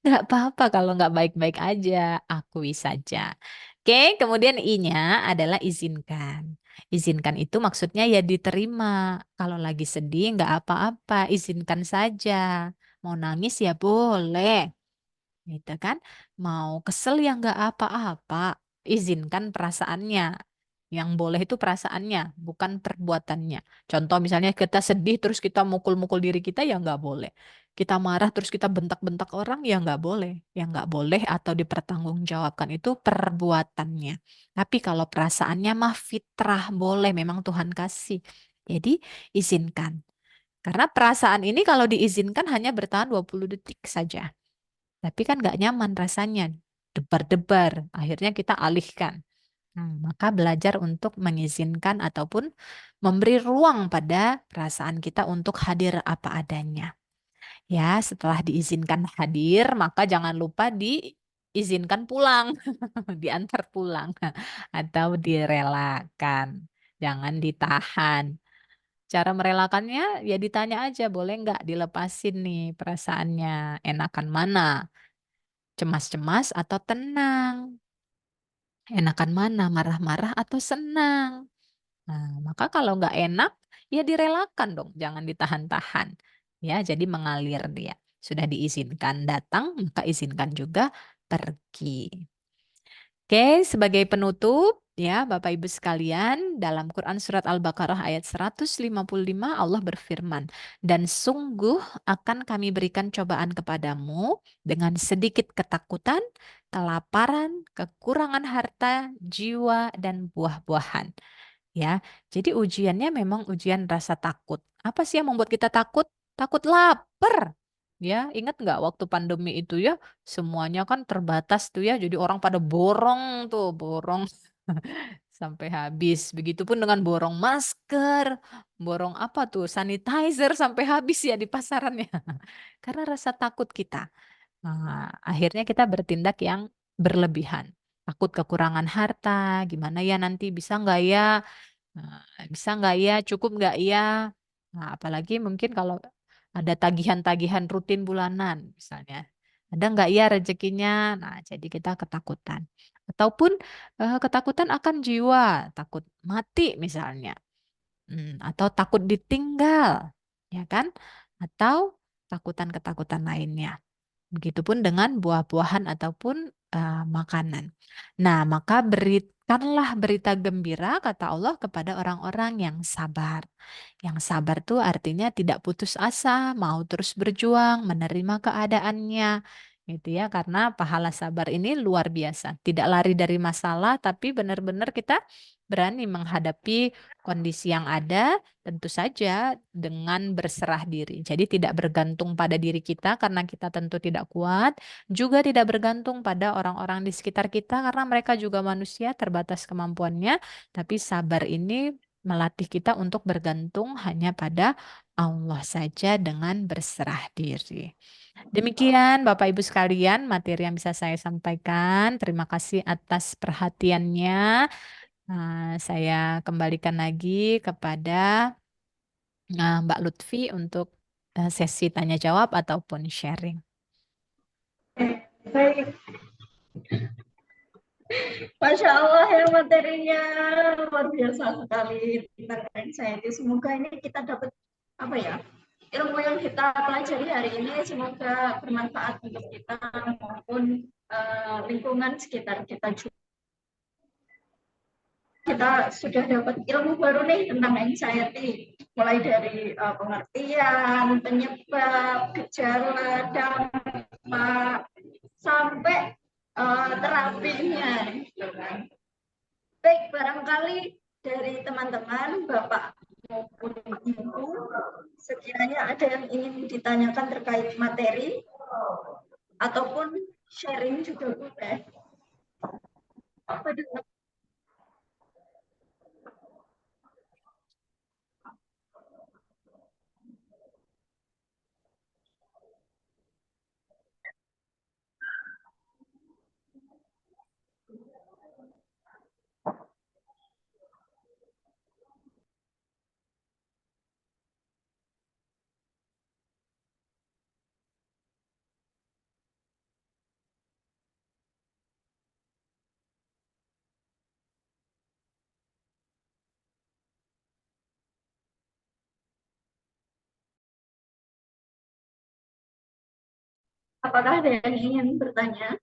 nggak apa-apa kalau nggak baik-baik aja, akui saja. Oke, kemudian I-nya adalah izinkan. Izinkan itu maksudnya ya diterima. Kalau lagi sedih nggak apa-apa, izinkan saja. Mau nangis ya boleh, gitu kan? Mau kesel ya nggak apa-apa, izinkan perasaannya. Yang boleh itu perasaannya, bukan perbuatannya. Contoh misalnya kita sedih terus kita mukul-mukul diri kita ya nggak boleh. Kita marah terus kita bentak-bentak orang ya nggak boleh. Yang nggak boleh atau dipertanggungjawabkan itu perbuatannya. Tapi kalau perasaannya mah fitrah boleh, memang Tuhan kasih. Jadi izinkan. Karena perasaan ini kalau diizinkan hanya bertahan 20 detik saja. Tapi kan nggak nyaman rasanya. Debar-debar. Akhirnya kita alihkan. Maka belajar untuk mengizinkan ataupun memberi ruang pada perasaan kita untuk hadir apa adanya. Ya, setelah diizinkan hadir, maka jangan lupa diizinkan pulang, diantar pulang, atau direlakan. Jangan ditahan. Cara merelakannya ya ditanya aja, boleh nggak dilepasin nih perasaannya, enakan mana? Cemas-cemas atau tenang? Enakan mana? Marah-marah atau senang? Nah, maka kalau nggak enak, ya direlakan dong, jangan ditahan-tahan. Ya, jadi mengalir dia. Sudah diizinkan datang, maka izinkan juga pergi. Oke, sebagai penutup ya Bapak Ibu sekalian, dalam Quran surat Al-Baqarah ayat 155 Allah berfirman, "Dan sungguh akan kami berikan cobaan kepadamu dengan sedikit ketakutan, kelaparan, kekurangan harta, jiwa dan buah-buahan." Ya, jadi ujiannya memang ujian rasa takut. Apa sih yang membuat kita takut? Takut lapar. Ya, ingat nggak waktu pandemi itu ya, semuanya kan terbatas tuh ya, jadi orang pada borong tuh, borong sampai habis. Begitupun dengan borong masker, borong apa tuh, sanitizer sampai habis ya di pasarannya. Karena rasa takut kita. Nah, akhirnya kita bertindak yang berlebihan. Takut kekurangan harta, gimana ya nanti bisa nggak ya? Nah, bisa nggak ya? Cukup nggak ya? Nah, apalagi mungkin kalau ada tagihan-tagihan rutin bulanan misalnya. Ada nggak ya rezekinya? Nah, jadi kita ketakutan. Ataupun ketakutan akan jiwa, takut mati misalnya. Atau takut ditinggal, ya kan? Atau takutan-ketakutan lainnya. Begitupun dengan buah-buahan ataupun makanan. Nah, maka berikanlah berita gembira, kata Allah, kepada orang-orang yang sabar. Yang sabar tuh artinya tidak putus asa, mau terus berjuang, menerima keadaannya. Gitu ya, karena pahala sabar ini luar biasa. Tidak lari dari masalah, tapi benar-benar kita berani menghadapi kondisi yang ada, tentu saja dengan berserah diri. Jadi tidak bergantung pada diri kita karena kita tentu tidak kuat, juga tidak bergantung pada orang-orang di sekitar kita karena mereka juga manusia terbatas kemampuannya, tapi sabar ini melatih kita untuk bergantung hanya pada Allah saja dengan berserah diri. Demikian Bapak Ibu sekalian materi yang bisa saya sampaikan. Terima kasih atas perhatiannya. Saya kembalikan lagi kepada Mbak Lutfi untuk sesi tanya jawab ataupun sharing. Baik, Masya Allah ya materinya luar biasa sekali tentang anxiety. Semoga ini kita dapat apa ya, ilmu yang kita pelajari hari ini semoga bermanfaat untuk kita maupun lingkungan sekitar kita juga. Kita sudah dapat ilmu baru nih tentang anxiety, mulai dari pengertian, penyebab, gejala, dampak, sampai terapinya. Gitu kan. Baik, barangkali dari teman-teman, Bapak maupun Ibu, sekiranya ada yang ingin ditanyakan terkait materi, ataupun sharing juga boleh. Apa dulu? Apakah ada yang ingin bertanya?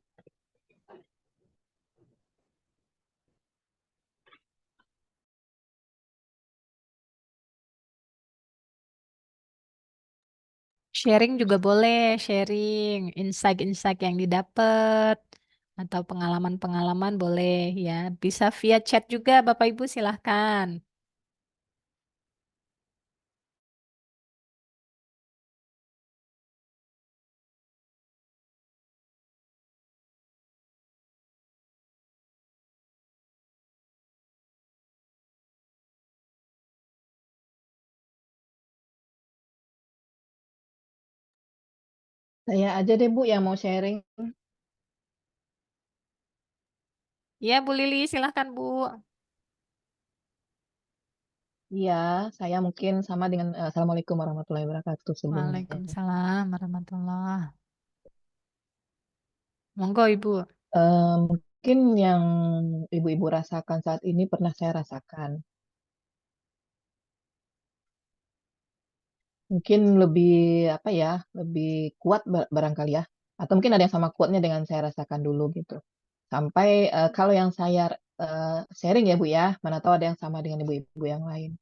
Sharing juga boleh, sharing insight-insight yang didapat atau pengalaman-pengalaman boleh ya. Bisa via chat juga Bapak Ibu silahkan. Saya aja deh Bu yang mau sharing. Ya Bu Lili silahkan Bu. Iya, saya mungkin sama dengan Assalamualaikum warahmatullahi wabarakatuh sebelumnya. Waalaikumsalam warahmatullahi. Monggo Ibu. Mungkin yang ibu-ibu rasakan saat ini pernah saya rasakan. Mungkin lebih apa ya, lebih kuat barangkali ya. Atau mungkin ada yang sama kuatnya dengan saya rasakan dulu gitu. Sampai kalau yang saya sharing ya Bu ya, mana tahu ada yang sama dengan ibu-ibu yang lain.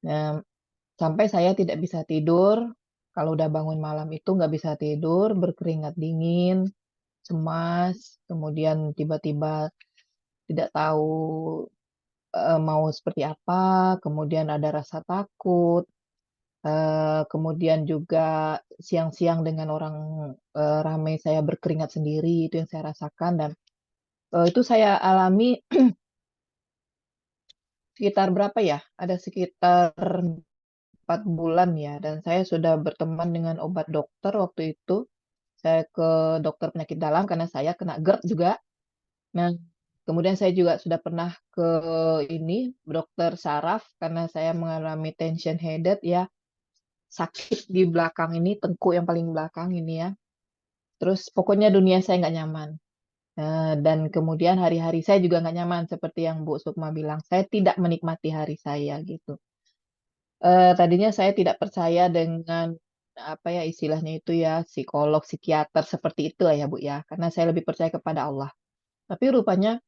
Nah, sampai saya tidak bisa tidur, kalau udah bangun malam itu nggak bisa tidur, berkeringat dingin, cemas, kemudian tiba-tiba tidak tahu mau seperti apa, kemudian ada rasa takut, kemudian juga siang-siang dengan orang ramai saya berkeringat sendiri, itu yang saya rasakan dan itu saya alami sekitar berapa ya? Ada sekitar 4 bulan ya, dan saya sudah berteman dengan obat dokter waktu itu. Saya ke dokter penyakit dalam karena saya kena GERD juga. Nah, kemudian saya juga sudah pernah ke ini dokter saraf karena saya mengalami tension headache ya, sakit di belakang ini, tengkuk yang paling belakang ini ya. Terus pokoknya dunia saya nggak nyaman. Dan kemudian hari-hari saya juga nggak nyaman seperti yang Bu Sukma bilang. Saya tidak menikmati hari saya gitu. Tadinya saya tidak percaya dengan apa ya istilahnya itu ya psikolog, psikiater seperti itu ya Bu ya, karena saya lebih percaya kepada Allah. Tapi rupanya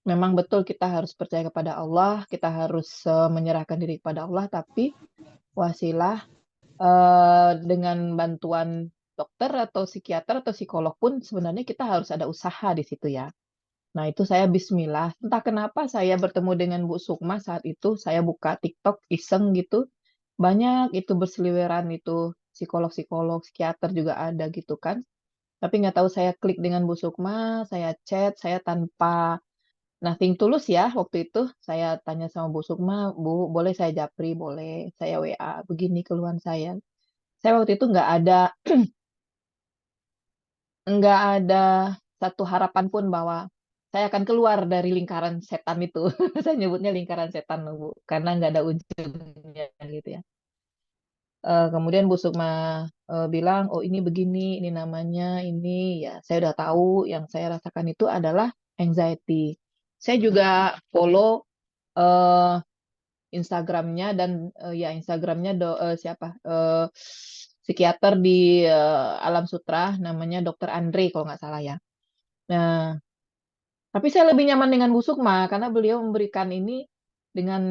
memang betul kita harus percaya kepada Allah, kita harus menyerahkan diri kepada Allah, tapi wasilah dengan bantuan dokter atau psikiater atau psikolog pun sebenarnya kita harus ada usaha di situ ya. Nah, itu saya bismillah. Entah kenapa saya bertemu dengan Bu Sukma saat itu, saya buka TikTok iseng gitu. Banyak itu berseliweran itu psikolog-psikolog, psikiater juga ada gitu kan. Tapi nggak tahu saya klik dengan Bu Sukma, saya chat, saya tanpa nothing tulus ya waktu itu. Saya tanya sama Bu Sukma, Bu, boleh saya japri? Boleh. Saya WA, begini keluhan saya. Saya waktu itu nggak ada satu harapan pun bahwa saya akan keluar dari lingkaran setan itu. Saya nyebutnya lingkaran setan, loh, Bu, karena nggak ada ujungnya gitu ya. Kemudian Bu Sukma bilang, oh ini begini, ini namanya, ini ya saya udah tahu yang saya rasakan itu adalah anxiety. Saya juga follow eh, Instagramnya dan ya Instagramnya siapa psikiater di Alam Sutra namanya Dokter Andre kalau nggak salah ya. Nah, tapi saya lebih nyaman dengan Bu Sukma karena beliau memberikan ini dengan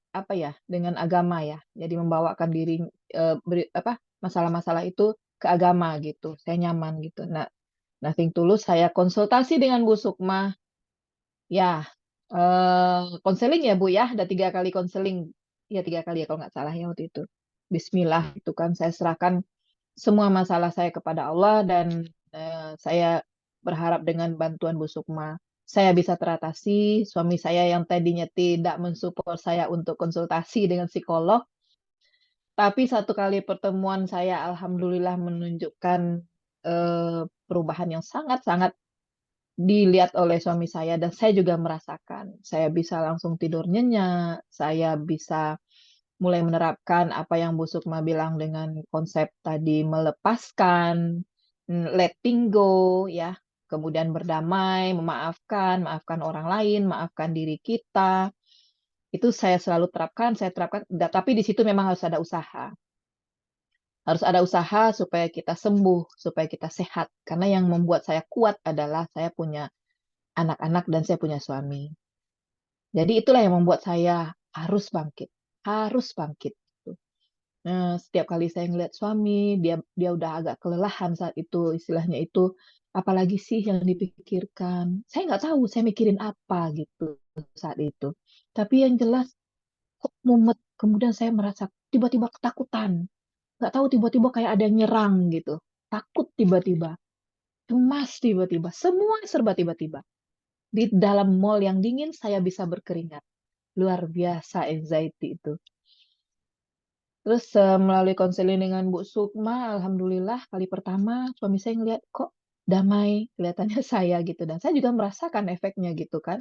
apa ya, dengan agama ya. Jadi membawakan diri masalah-masalah itu ke agama gitu. Saya nyaman gitu. Nah, nothing tulus saya konsultasi dengan Bu Sukma. Ya, konseling ya Bu ya. Ada 3 kali konseling. Ya 3 kali ya kalau nggak salah ya waktu itu. Bismillah itu kan saya serahkan semua masalah saya kepada Allah dan saya berharap dengan bantuan Bu Sukma saya bisa teratasi. Suami saya yang tadinya tidak mensupport saya untuk konsultasi dengan psikolog, tapi 1 kali pertemuan saya alhamdulillah menunjukkan perubahan yang sangat-sangat dilihat oleh suami saya dan saya juga merasakan. Saya bisa langsung tidur nyenyak, saya bisa mulai menerapkan apa yang Bu Sukma bilang dengan konsep tadi melepaskan, letting go ya, kemudian berdamai, memaafkan, maafkan orang lain, maafkan diri kita. Itu saya selalu terapkan, saya terapkan, tapi di situ memang harus ada usaha. Harus ada usaha supaya kita sembuh, supaya kita sehat. Karena yang membuat saya kuat adalah saya punya anak-anak dan saya punya suami. Jadi itulah yang membuat saya harus bangkit, harus bangkit. Nah, setiap kali saya ngeliat suami, dia udah agak kelelahan saat itu, istilahnya itu, apalagi sih yang dipikirkan. Saya nggak tahu, saya mikirin apa gitu saat itu. Tapi yang jelas, kok mumet. Kemudian saya merasa tiba-tiba ketakutan. Nggak tahu tiba-tiba kayak ada yang nyerang gitu. Takut tiba-tiba. Cemas tiba-tiba. Semua serba tiba-tiba. Di dalam mall yang dingin, saya bisa berkeringat. Luar biasa anxiety itu. Terus melalui konseling dengan Bu Sukma, alhamdulillah kali pertama suami saya ngeliat kok damai kelihatannya saya gitu dan saya juga merasakan efeknya gitu kan.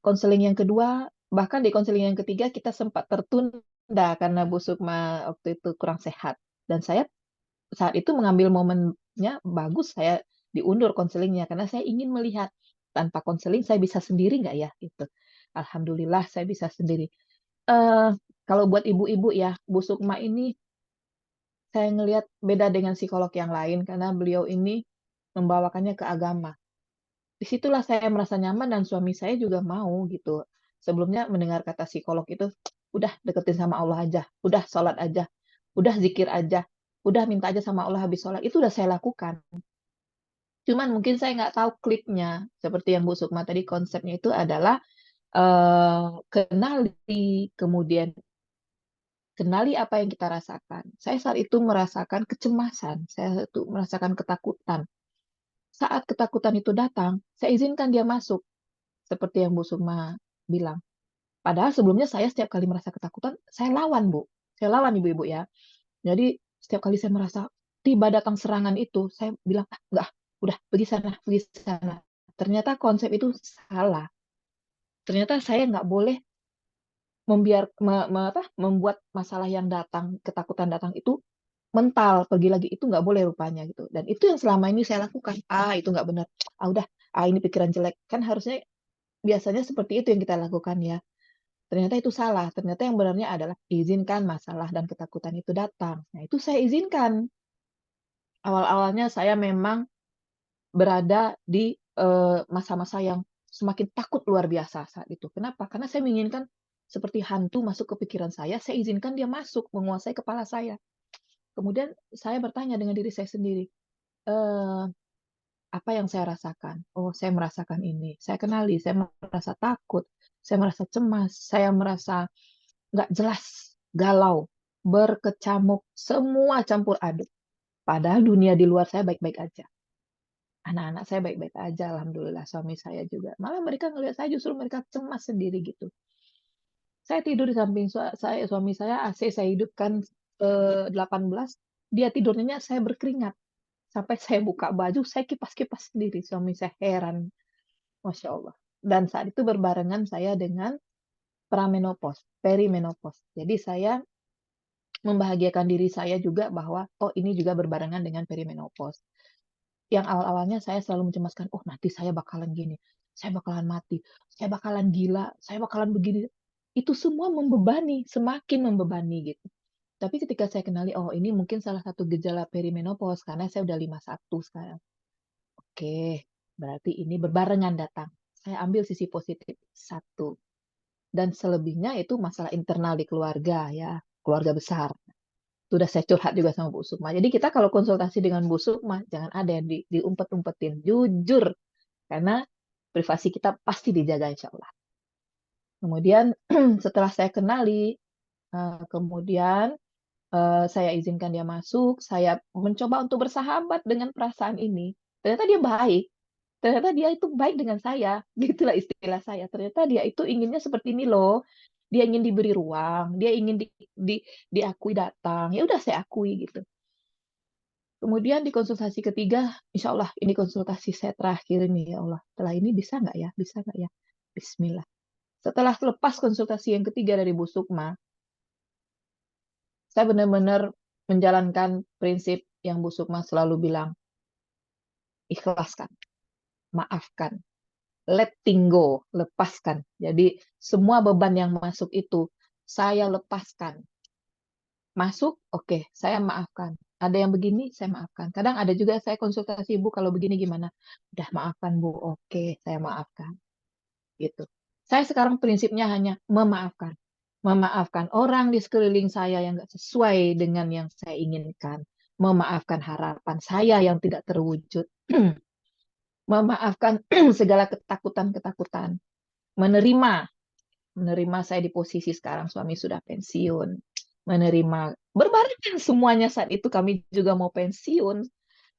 Konseling yang kedua, bahkan di konseling yang ketiga kita sempat tertunda karena Bu Sukma waktu itu kurang sehat dan saya saat itu mengambil momennya bagus saya diundur konselingnya karena saya ingin melihat tanpa konseling saya bisa sendiri nggak ya gitu. Alhamdulillah saya bisa sendiri. Eh kalau buat ibu-ibu ya, Bu Sukma ini saya ngelihat beda dengan psikolog yang lain karena beliau ini membawakannya ke agama. Disitulah saya merasa nyaman dan suami saya juga mau gitu. Sebelumnya mendengar kata psikolog itu, udah deketin sama Allah aja, udah sholat aja, udah zikir aja, udah minta aja sama Allah habis sholat. Itu udah saya lakukan. Cuman mungkin saya nggak tahu kliknya. Seperti yang Bu Sukma tadi konsepnya itu adalah kenali, kemudian kenali apa yang kita rasakan. Saya saat itu merasakan kecemasan, saya itu merasakan ketakutan. Saat ketakutan itu datang, saya izinkan dia masuk, seperti yang Bu Sukma bilang. Padahal sebelumnya saya setiap kali merasa ketakutan, saya lawan, Bu. Saya lawan ibu-ibu ya. Jadi setiap kali saya merasa tiba datang serangan itu, saya bilang, ah, enggak, udah pergi sana, pergi sana. Ternyata konsep itu salah. Ternyata saya nggak boleh membuat masalah yang datang, ketakutan datang itu mental pergi lagi itu nggak boleh rupanya gitu dan itu yang selama ini saya lakukan itu nggak benar udah ini pikiran jelek kan harusnya biasanya seperti itu yang kita lakukan ya ternyata itu salah ternyata yang benarnya adalah izinkan masalah dan ketakutan itu datang nah itu saya izinkan awal-awalnya saya memang berada di masa-masa yang semakin takut luar biasa saat itu kenapa karena saya menginginkan seperti hantu masuk ke pikiran saya izinkan dia masuk menguasai kepala saya. Kemudian saya bertanya dengan diri saya sendiri, eee, apa yang saya rasakan? Oh, saya merasakan ini. Saya kenali, saya merasa takut, saya merasa cemas, saya merasa nggak jelas, galau, berkecamuk, semua campur aduk. Padahal dunia di luar saya baik-baik aja. Anak-anak saya baik-baik aja, alhamdulillah, suami saya juga. Malah mereka ngelihat saya justru mereka cemas sendiri gitu. Saya tidur di samping suami saya, AC saya hidupkan 18, dia tidurnya saya berkeringat. Sampai saya buka baju, saya kipas-kipas sendiri. Suami saya heran, Masya Allah. Dan saat itu berbarengan saya dengan perimenopause. Jadi saya membahagiakan diri saya juga bahwa, oh ini juga berbarengan dengan perimenopause. Yang awal-awalnya saya selalu mencemaskan, oh nanti saya bakalan gini, saya bakalan mati, saya bakalan gila, saya bakalan begini. Itu semua membebani, semakin membebani gitu. Tapi ketika saya kenali, oh ini mungkin salah satu gejala perimenopause karena saya udah 51 sekarang. Oke, berarti ini berbarengan datang. Saya ambil sisi positif satu. Dan selebihnya itu masalah internal di keluarga ya, keluarga besar. Sudah saya curhat juga sama Bu Sukma. Jadi kita kalau konsultasi dengan Bu Sukma, jangan ada yang diumpet-umpetin. Jujur, karena privasi kita pasti dijaga insya Allah. Kemudian setelah saya kenali, kemudian saya izinkan dia masuk, saya mencoba untuk bersahabat dengan perasaan ini. Ternyata dia baik. Ternyata dia itu baik dengan saya. Gitulah istilah saya. Ternyata dia itu inginnya seperti ini loh. Dia ingin diberi ruang, dia ingin diakui datang. Ya udah saya akui gitu. Kemudian di konsultasi ketiga, insya Allah ini konsultasi saya terakhir ini ya Allah. Setelah ini bisa nggak ya? Bisa nggak ya? Bismillah. Setelah lepas konsultasi yang ketiga dari Bu Sukma, saya benar-benar menjalankan prinsip yang Bu Sukma selalu bilang, ikhlaskan, maafkan, letting go, lepaskan. Jadi semua beban yang masuk itu saya lepaskan. Masuk, oke, saya maafkan. Ada yang begini, saya maafkan. Kadang ada juga saya konsultasi, Bu, kalau begini gimana? Udah maafkan, Bu. Oke, saya maafkan. Gitu. Saya sekarang prinsipnya hanya memaafkan. Memaafkan orang di sekeliling saya yang nggak sesuai dengan yang saya inginkan. Memaafkan harapan saya yang tidak terwujud. Memaafkan segala ketakutan-ketakutan. Menerima saya di posisi sekarang suami sudah pensiun. Menerima berbarengan semuanya saat itu kami juga mau pensiun.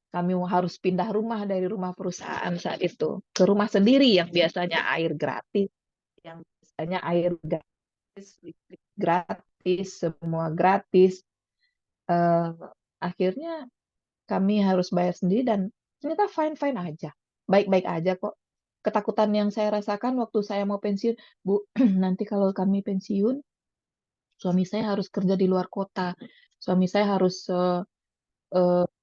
Kami harus pindah rumah dari rumah perusahaan saat itu ke rumah sendiri yang biasanya air gratis, yang biasanya air gratis, listrik gratis, semua gratis. Akhirnya kami harus bayar sendiri dan ternyata fine-fine aja. Baik-baik aja kok. Ketakutan yang saya rasakan waktu saya mau pensiun, Bu, nanti kalau kami pensiun, suami saya harus kerja di luar kota. Suami saya harus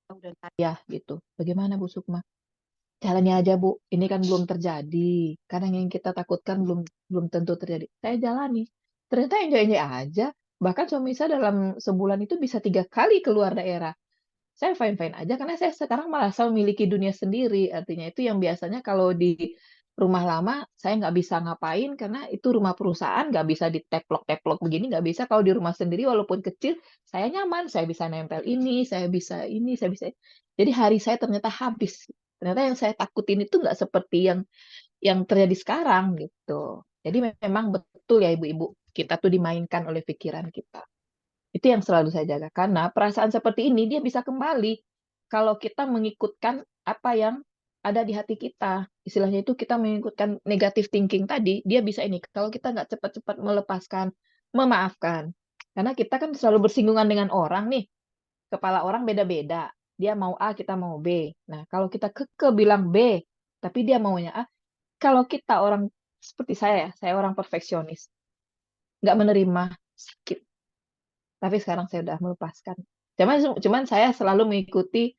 udah kaya gitu. Bagaimana Bu Sukma? Jalannya aja Bu, ini kan belum terjadi. Karena yang kita takutkan belum tentu terjadi. Saya jalani. Ternyata enjoy-enjoy aja. Bahkan suami saya dalam sebulan itu bisa 3 kali keluar daerah. Saya fine-fine aja karena saya sekarang merasa memiliki dunia sendiri. Artinya itu yang biasanya kalau di rumah lama saya nggak bisa ngapain karena itu rumah perusahaan, nggak bisa diteplok-teplok begini, nggak bisa. Kalau di rumah sendiri walaupun kecil, saya nyaman, saya bisa nempel ini, saya bisa ini, saya bisa. Jadi hari saya ternyata habis. Ternyata yang saya takutin itu nggak seperti yang terjadi sekarang gitu. Jadi memang betul ya ibu-ibu, kita tuh dimainkan oleh pikiran kita. Itu yang selalu saya jaga. Karena perasaan seperti ini dia bisa kembali kalau kita mengikutkan apa yang ada di hati kita. Istilahnya itu kita mengikutkan negative thinking tadi, dia bisa ini. Kalau kita nggak cepat-cepat melepaskan, memaafkan. Karena kita kan selalu bersinggungan dengan orang nih. Kepala orang beda-beda. Dia mau A, kita mau B. Nah, kalau kita keke bilang B, tapi dia maunya A, kalau kita orang seperti saya orang perfeksionis, nggak menerima sakit. Tapi sekarang saya sudah melepaskan. Cuman saya selalu mengikuti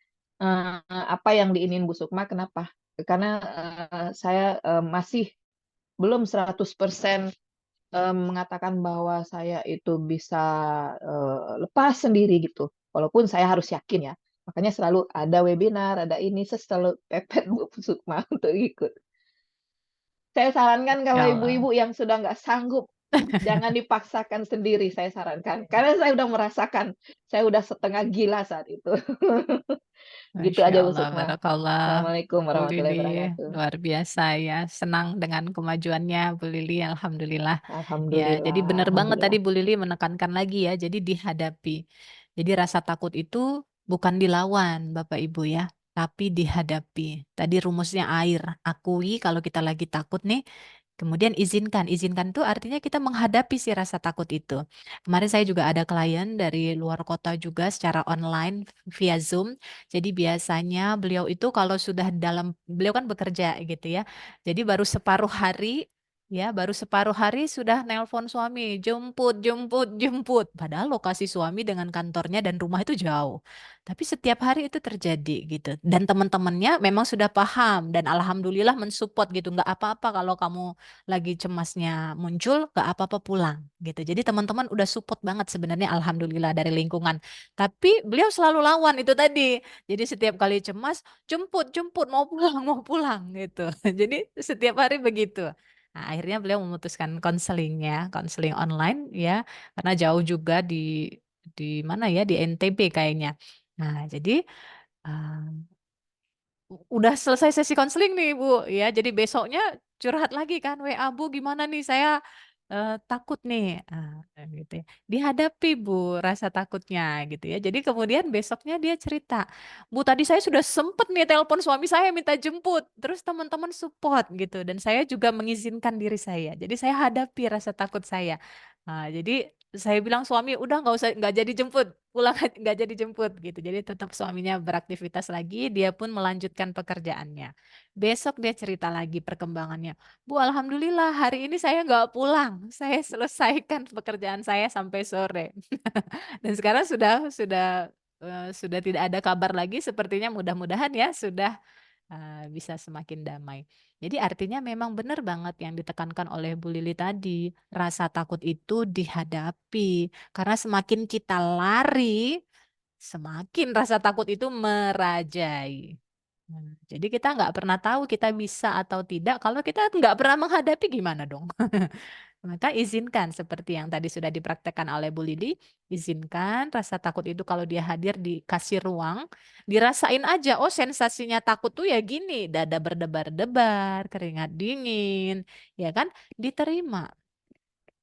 apa yang diingin Bu Sukma. Kenapa? Karena saya masih belum 100% mengatakan bahwa saya itu bisa lepas sendiri gitu. Walaupun saya harus yakin ya. Makanya selalu ada webinar, ada ini, saya selalu pepet Bu Sukma untuk ikut. Saya sarankan kalau Ya Allah. ibu-ibu yang sudah nggak sanggup, jangan dipaksakan sendiri, saya sarankan. Karena saya udah merasakan, saya udah setengah gila saat itu. Gitu Masya aja Bu Allah, Sukma. barakallah. Assalamualaikum Bu warahmatullahi Lili, wabarakatuh. luar biasa ya. Senang dengan kemajuannya Bu Lili, alhamdulillah. Ya, jadi Alhamdulillah, benar banget tadi alhamdulillah. Bu Lili menekankan lagi ya, jadi dihadapi. Jadi rasa takut itu bukan dilawan, Bapak Ibu ya. tapi dihadapi. Tadi rumusnya air. Akui kalau kita lagi takut nih, kemudian izinkan. Izinkan itu artinya kita menghadapi si rasa takut itu. Kemarin saya juga ada klien dari luar kota juga secara online via Zoom. Jadi biasanya beliau itu kalau sudah beliau kan bekerja gitu ya. Jadi baru separuh hari, ya baru separuh hari sudah nelpon suami, jemput, jemput, jemput. Padahal lokasi suami dengan kantornya dan rumah itu jauh. Tapi setiap hari itu terjadi gitu. Dan teman-temannya memang sudah paham dan alhamdulillah mensupport gitu. Nggak apa-apa kalau kamu lagi cemasnya muncul, gak apa-apa pulang gitu. Jadi teman-teman udah support banget sebenarnya alhamdulillah dari lingkungan. Tapi beliau selalu lawan itu tadi. Jadi setiap kali cemas, jemput, jemput, mau pulang gitu. Jadi setiap hari begitu. Nah, akhirnya beliau memutuskan konselingnya, konseling online ya, karena jauh juga di mana ya, di NTB kayaknya. Nah, jadi eh, udah selesai sesi konseling nih Bu ya. Jadi besoknya curhat lagi kan WA Bu gimana nih saya takut nih. Gitu ya. Dihadapi Bu rasa takutnya gitu ya. Jadi kemudian besoknya dia cerita, Bu tadi saya sudah sempet nih telepon suami saya minta jemput. Terus teman-teman support gitu dan saya juga mengizinkan diri saya. Jadi saya hadapi rasa takut saya. Jadi saya bilang suami udah nggak jadi jemput pulang nggak jadi jemput gitu. Jadi tetap suaminya beraktivitas lagi, dia pun melanjutkan pekerjaannya. Besok dia cerita lagi perkembangannya. Bu, alhamdulillah hari ini saya nggak pulang. Saya selesaikan pekerjaan saya sampai sore. Dan sekarang sudah tidak ada kabar lagi. Sepertinya mudah-mudahan ya sudah bisa semakin damai. Jadi artinya memang benar banget yang ditekankan oleh Bu Lili tadi. Rasa takut itu dihadapi. Karena semakin kita lari, semakin rasa takut itu merajai. Jadi kita nggak pernah tahu kita bisa atau tidak. Kalau kita nggak pernah menghadapi gimana dong? Maka izinkan seperti yang tadi sudah dipraktekkan oleh Bu Lili, izinkan rasa takut itu kalau dia hadir dikasih ruang, dirasain aja, oh sensasinya takut tuh ya gini, dada berdebar-debar, keringat dingin, ya kan? Diterima.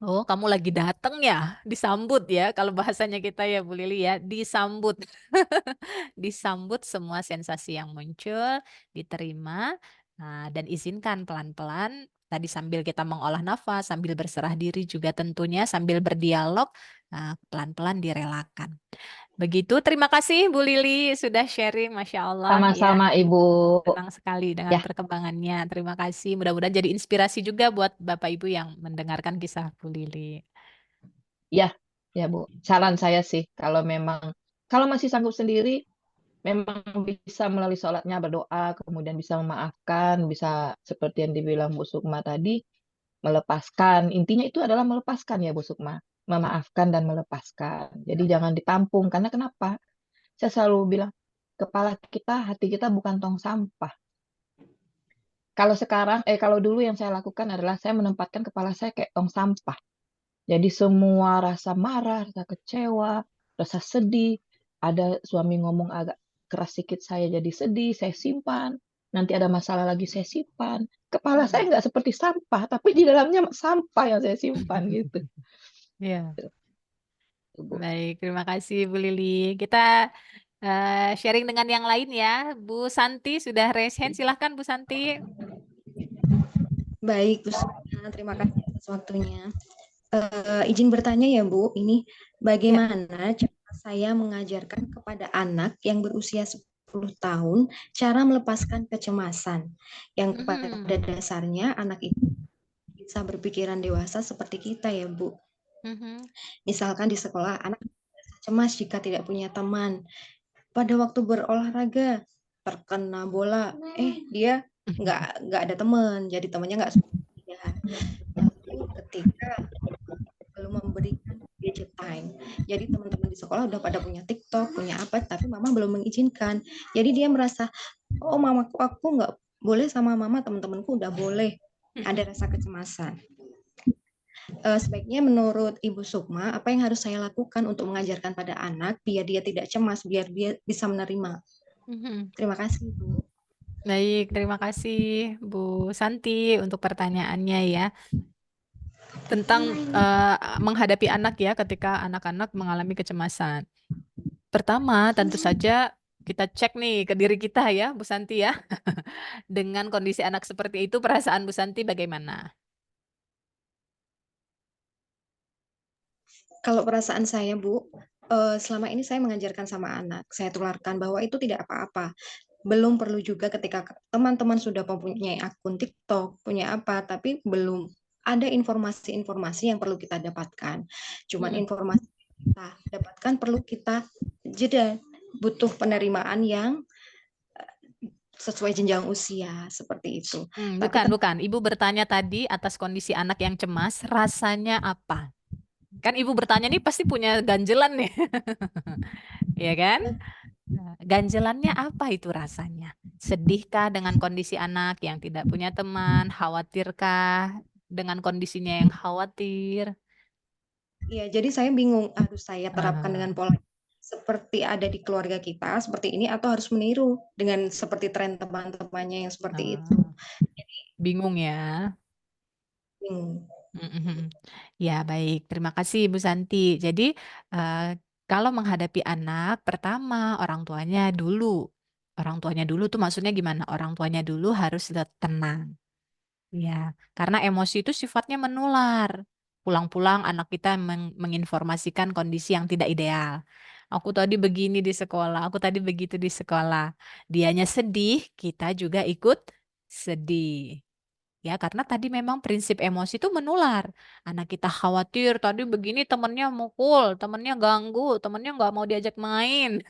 Oh, kamu lagi datang ya, disambut ya. Kalau bahasanya kita ya Bu Lili ya, disambut. Disambut semua sensasi yang muncul, diterima, dan izinkan pelan-pelan. Tadi sambil kita mengolah nafas, sambil berserah diri juga tentunya, sambil berdialog, pelan-pelan direlakan. Begitu, terima kasih Bu Lili sudah sharing, Masya Allah ya. Sama-sama Ibu. Senang sekali dengan Ya, perkembangannya. Terima kasih. Mudah-mudahan jadi inspirasi juga buat Bapak Ibu yang mendengarkan kisah Bu Lili. ya, ya Bu. Saran saya sih, kalau masih sanggup sendiri, memang bisa melalui sholatnya berdoa, kemudian bisa memaafkan, bisa seperti yang dibilang Bu Sukma tadi, melepaskan. Intinya itu adalah melepaskan ya Bu Sukma. Memaafkan dan melepaskan. Jadi jangan ditampung. Karena kenapa? Saya selalu bilang, hati kita bukan tong sampah. Kalau dulu yang saya lakukan adalah saya menempatkan kepala saya kayak tong sampah. Jadi semua rasa marah, rasa kecewa, rasa sedih, ada suami ngomong agak keras sedikit saya jadi sedih, saya simpan. Nanti ada masalah lagi saya simpan. Kepala saya nggak seperti sampah, tapi di dalamnya sampah yang saya simpan gitu. Ya, Tuh, Bu. baik. Terima kasih Bu Lili. Kita sharing dengan yang lain ya. Bu Santi sudah raise hand. Silahkan Bu Santi. Baik, Bu Sukma, terima kasih atas waktunya. Izin bertanya ya Bu, ini bagaimana cara saya mengajarkan kepada anak yang berusia 10 tahun cara melepaskan kecemasan yang pada dasarnya anak itu bisa berpikiran dewasa seperti kita ya Bu. Misalkan di sekolah anak cemas jika tidak punya teman. Pada waktu berolahraga terkena bola, dia nggak ada teman, jadi temannya nggak suka. Lalu ketika belum memberikan gadget time, jadi teman-teman di sekolah udah pada punya TikTok, punya apa, tapi mama belum mengizinkan. Jadi dia merasa, oh mamaku aku nggak boleh sama mama, teman-temanku udah boleh. Ada rasa kecemasan. Sebaiknya menurut Ibu Sukma, apa yang harus saya lakukan untuk mengajarkan pada anak biar dia tidak cemas, biar dia bisa menerima? Terima kasih, Bu. Baik, terima kasih Bu Santi untuk pertanyaannya ya. Tentang menghadapi anak ya ketika anak-anak mengalami kecemasan. Pertama, tentu saja kita cek nih ke diri kita ya, Bu Santi ya. Dengan kondisi anak seperti itu, perasaan Bu Santi bagaimana? Kalau perasaan saya, Bu, selama ini saya mengajarkan sama anak, saya tularkan bahwa itu tidak apa-apa. Belum perlu juga ketika teman-teman sudah mempunyai akun TikTok, punya apa, tapi belum ada informasi-informasi yang perlu kita dapatkan. Cuman Mm-mm. informasi yang kita dapatkan perlu kita jeda, butuh penerimaan yang sesuai jenjang usia, seperti itu. Tapi Bukan. Ibu bertanya tadi atas kondisi anak yang cemas, rasanya apa? Kan ibu bertanya nih pasti punya ganjelan nih, ya kan? Nah, ganjelannya apa itu rasanya? Sedihkah dengan kondisi anak yang tidak punya teman? Khawatirkah dengan kondisinya yang khawatir? iya, jadi saya bingung, harus saya terapkan Ah, dengan pola seperti ada di keluarga kita, seperti ini, atau harus meniru dengan seperti tren teman-temannya yang seperti itu. ah, bingung ya. Bingung. Mhm. Ya, baik. Terima kasih, Bu Santi. Jadi, eh, kalau menghadapi anak, pertama orang tuanya dulu tuh maksudnya gimana? Orang tuanya dulu harus tenang. Ya, karena emosi itu sifatnya menular. Pulang-pulang anak kita menginformasikan kondisi yang tidak ideal. Aku tadi begini di sekolah, aku tadi begitu di sekolah. Dianya sedih, kita juga ikut sedih. Ya, karena tadi memang prinsip emosi itu menular. Anak kita khawatir, tadi begini temennya mukul, temennya ganggu, temennya nggak mau diajak main.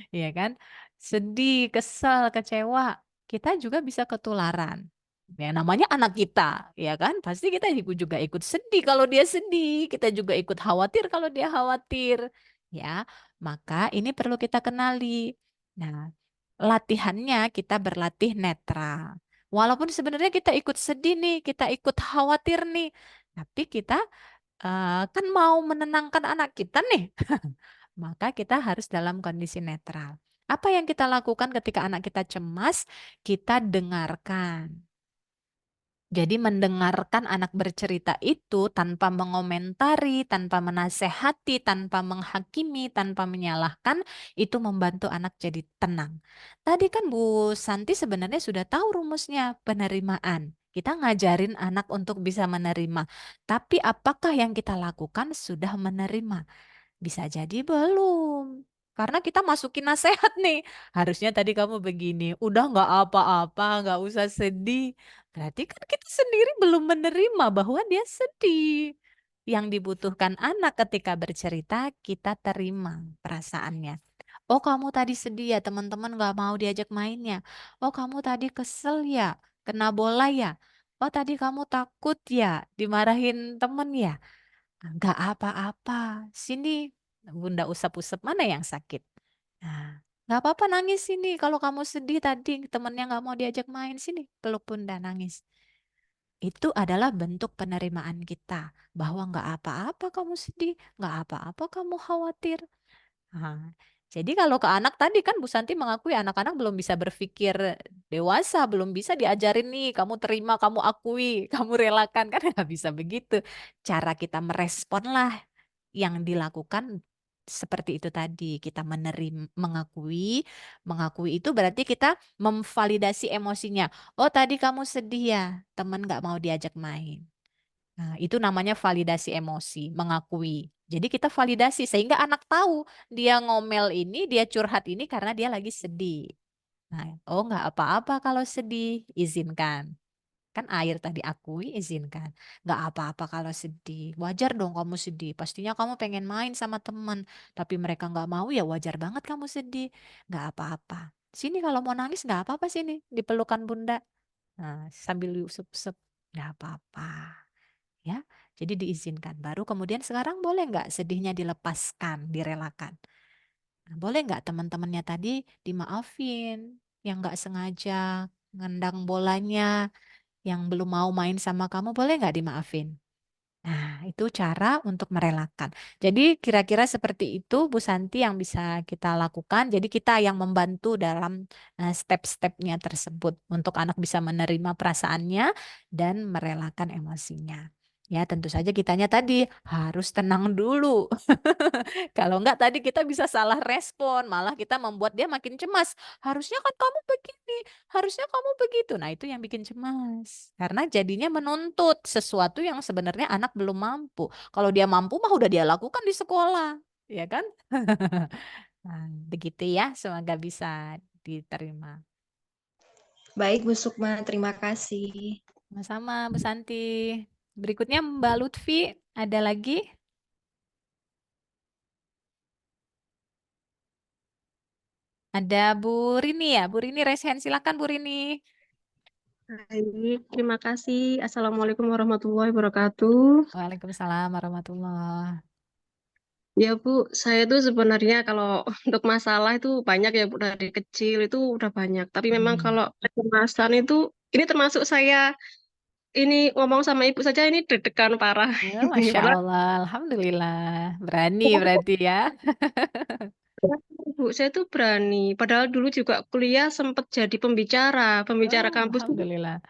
Ya kan? Sedih, kesel, kecewa. Kita juga bisa ketularan. Ya, namanya anak kita, ya kan? Pasti kita juga ikut sedih kalau dia sedih, kita juga ikut khawatir kalau dia khawatir. Ya, maka ini perlu kita kenali. Nah, latihannya kita berlatih netral. Walaupun sebenarnya kita ikut sedih nih, kita ikut khawatir nih, tapi kita kan mau menenangkan anak kita nih. Maka kita harus dalam kondisi netral. Apa yang kita lakukan ketika anak kita cemas? Kita dengarkan. Jadi mendengarkan anak bercerita itu tanpa mengomentari, tanpa menasehati, tanpa menghakimi, tanpa menyalahkan, itu membantu anak jadi tenang. Tadi kan Bu Santi sebenarnya sudah tahu rumusnya penerimaan. Kita ngajarin anak untuk bisa menerima. Tapi apakah yang kita lakukan sudah menerima? Bisa jadi belum. Karena kita masukin nasihat nih. Harusnya tadi kamu begini. Udah nggak apa-apa, nggak usah sedih. Berarti kan kita sendiri belum menerima bahwa dia sedih. Yang dibutuhkan anak ketika bercerita, kita terima perasaannya. Oh kamu tadi sedih ya, teman-teman nggak mau diajak mainnya. Oh kamu tadi kesel ya, kena bola ya. Oh tadi kamu takut ya, dimarahin temen ya. Enggak apa-apa. Sini, Bunda usap-usap mana yang sakit. Nah, nggak apa-apa nangis sini. Kalau kamu sedih tadi temennya nggak mau diajak main sini, peluk Bunda nangis. Itu adalah bentuk penerimaan kita bahwa nggak apa-apa kamu sedih, nggak apa-apa kamu khawatir. Nah, jadi kalau ke anak tadi kan Bu Santi mengakui anak-anak belum bisa berpikir dewasa, belum bisa diajarin nih, kamu terima, kamu akui, kamu relakan, kan nggak bisa begitu. Cara kita meresponlah yang dilakukan seperti itu tadi, kita menerima, mengakui itu berarti kita memvalidasi emosinya. Oh tadi kamu sedih ya, teman nggak mau diajak main. Nah, itu namanya validasi emosi, mengakui. Jadi kita validasi sehingga anak tahu dia ngomel ini, dia curhat ini karena dia lagi sedih. Nah, oh nggak apa-apa kalau sedih, izinkan. Kan air tadi akui, izinkan. Nggak apa-apa kalau sedih. Wajar dong kamu sedih. Pastinya kamu pengen main sama teman. Tapi mereka nggak mau ya wajar banget kamu sedih. Nggak apa-apa. Sini kalau mau nangis nggak apa-apa sini. Dipelukan bunda. Nah, sambil diusap-usap. Nggak apa-apa. Ya, jadi diizinkan. Baru kemudian sekarang boleh nggak sedihnya dilepaskan, direlakan. Nah, boleh nggak teman-temannya tadi dimaafin, yang nggak sengaja ngendang bolanya, yang belum mau main sama kamu, boleh nggak dimaafin? Nah, itu cara untuk merelakan. Jadi kira-kira seperti itu Bu Santi yang bisa kita lakukan. Jadi kita yang membantu dalam step-stepnya tersebut untuk anak bisa menerima perasaannya dan merelakan emosinya. Ya, tentu saja kitanya tadi harus tenang dulu. Kalau enggak tadi kita bisa salah respon, malah kita membuat dia makin cemas. Harusnya kan kamu begini, harusnya kamu begitu. Nah, itu yang bikin cemas. Karena jadinya menuntut sesuatu yang sebenarnya anak belum mampu. Kalau dia mampu mah udah dia lakukan di sekolah, ya kan? Nah, begitu ya, semoga bisa diterima. Baik, Bu Sukma, terima kasih. Sama-sama, Bu Santi. Berikutnya Mbak Lutfi, ada lagi? Ada Bu Rini ya? Bu Rini resen, silakan Bu Rini. Baik, terima kasih. Assalamualaikum warahmatullahi wabarakatuh. Waalaikumsalam warahmatullahi. Ya Bu, saya tuh sebenarnya kalau untuk masalah itu banyak ya Bu, dari kecil itu udah banyak. Tapi memang kalau kecemasan itu, ini termasuk saya, ini ngomong sama ibu saja ini deg-degan parah. Ya, Masya Padahal Allah, Alhamdulillah. Berani berarti ya. Bu, saya tuh berani. Padahal dulu juga kuliah sempat jadi pembicara Oh, kampus tuh Alhamdulillah.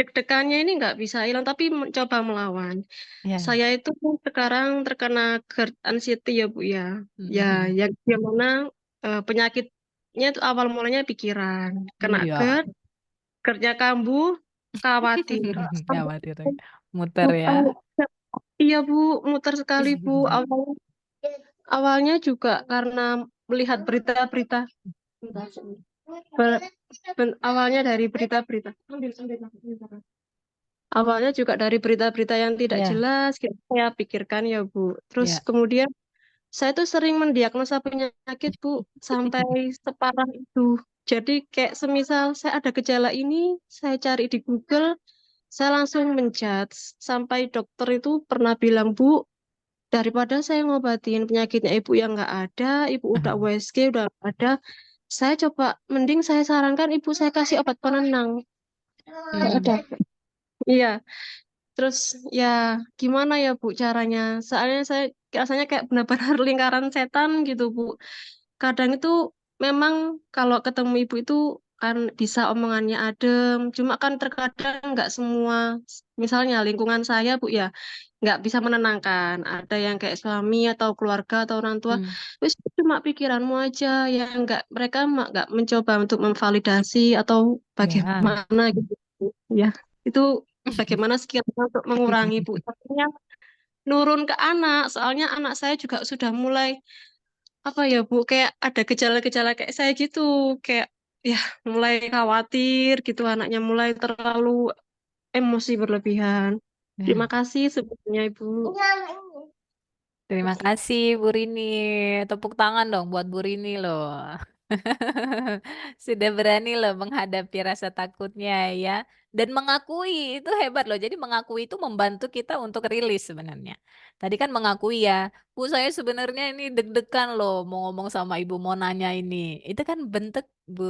deg-degannya ini nggak bisa hilang, tapi mencoba melawan. Ya. Saya itu sekarang terkena GERD anxiety ya Bu ya. Ya, Mhm. yang mana penyakitnya itu awal mulanya pikiran. Kena Iya. GERD-nya kambuh, khawatir. Sampai Khawatir. Muter ya. iya Bu, muter sekali Bu. Awalnya juga karena melihat berita-berita. Ber- Awalnya dari berita-berita. Awalnya juga dari berita-berita yang tidak Ya, jelas, gitu saya pikirkan ya Bu. Terus ya. kemudian saya tuh sering mendiagnosa penyakit Bu sampai separah itu. Jadi kayak semisal saya ada gejala ini, saya cari di Google, saya langsung menjudge. Sampai dokter itu pernah bilang, Bu, daripada saya ngobatin penyakitnya ibu yang nggak ada, ibu udah USG, udah nggak ada, saya coba, mending saya sarankan ibu saya kasih obat penenang. Nggak ada. Iya. Terus ya gimana ya Bu caranya? Soalnya saya rasanya kayak benar-benar lingkaran setan gitu Bu. Kadang itu memang kalau ketemu ibu itu kan bisa omongannya adem. Cuma kan terkadang nggak semua, misalnya lingkungan saya Bu ya, nggak bisa menenangkan. Ada yang kayak suami atau keluarga atau orang tua, Hmm. wis cuma pikiranmu aja yang nggak mereka nggak mencoba untuk memvalidasi atau Ya. bagaimana gitu Bu. Ya itu bagaimana sekiranya untuk mengurangi Bu. Takutnya nurun ke anak, soalnya anak saya juga sudah mulai apa ya Bu, kayak ada gejala-gejala kayak saya gitu, kayak ya mulai khawatir gitu anaknya mulai terlalu emosi berlebihan. Terima Ya. kasih sebetulnya Ibu. Terima kasih Bu Rini. Tepuk tangan dong buat Bu Rini loh. Sudah berani loh menghadapi rasa takutnya ya. Dan mengakui itu hebat loh. Jadi mengakui itu membantu kita untuk rilis sebenarnya. Tadi kan mengakui ya, Bu saya sebenarnya ini deg-degan loh mau ngomong sama ibu mau nanya ini. Itu kan bentuk Bu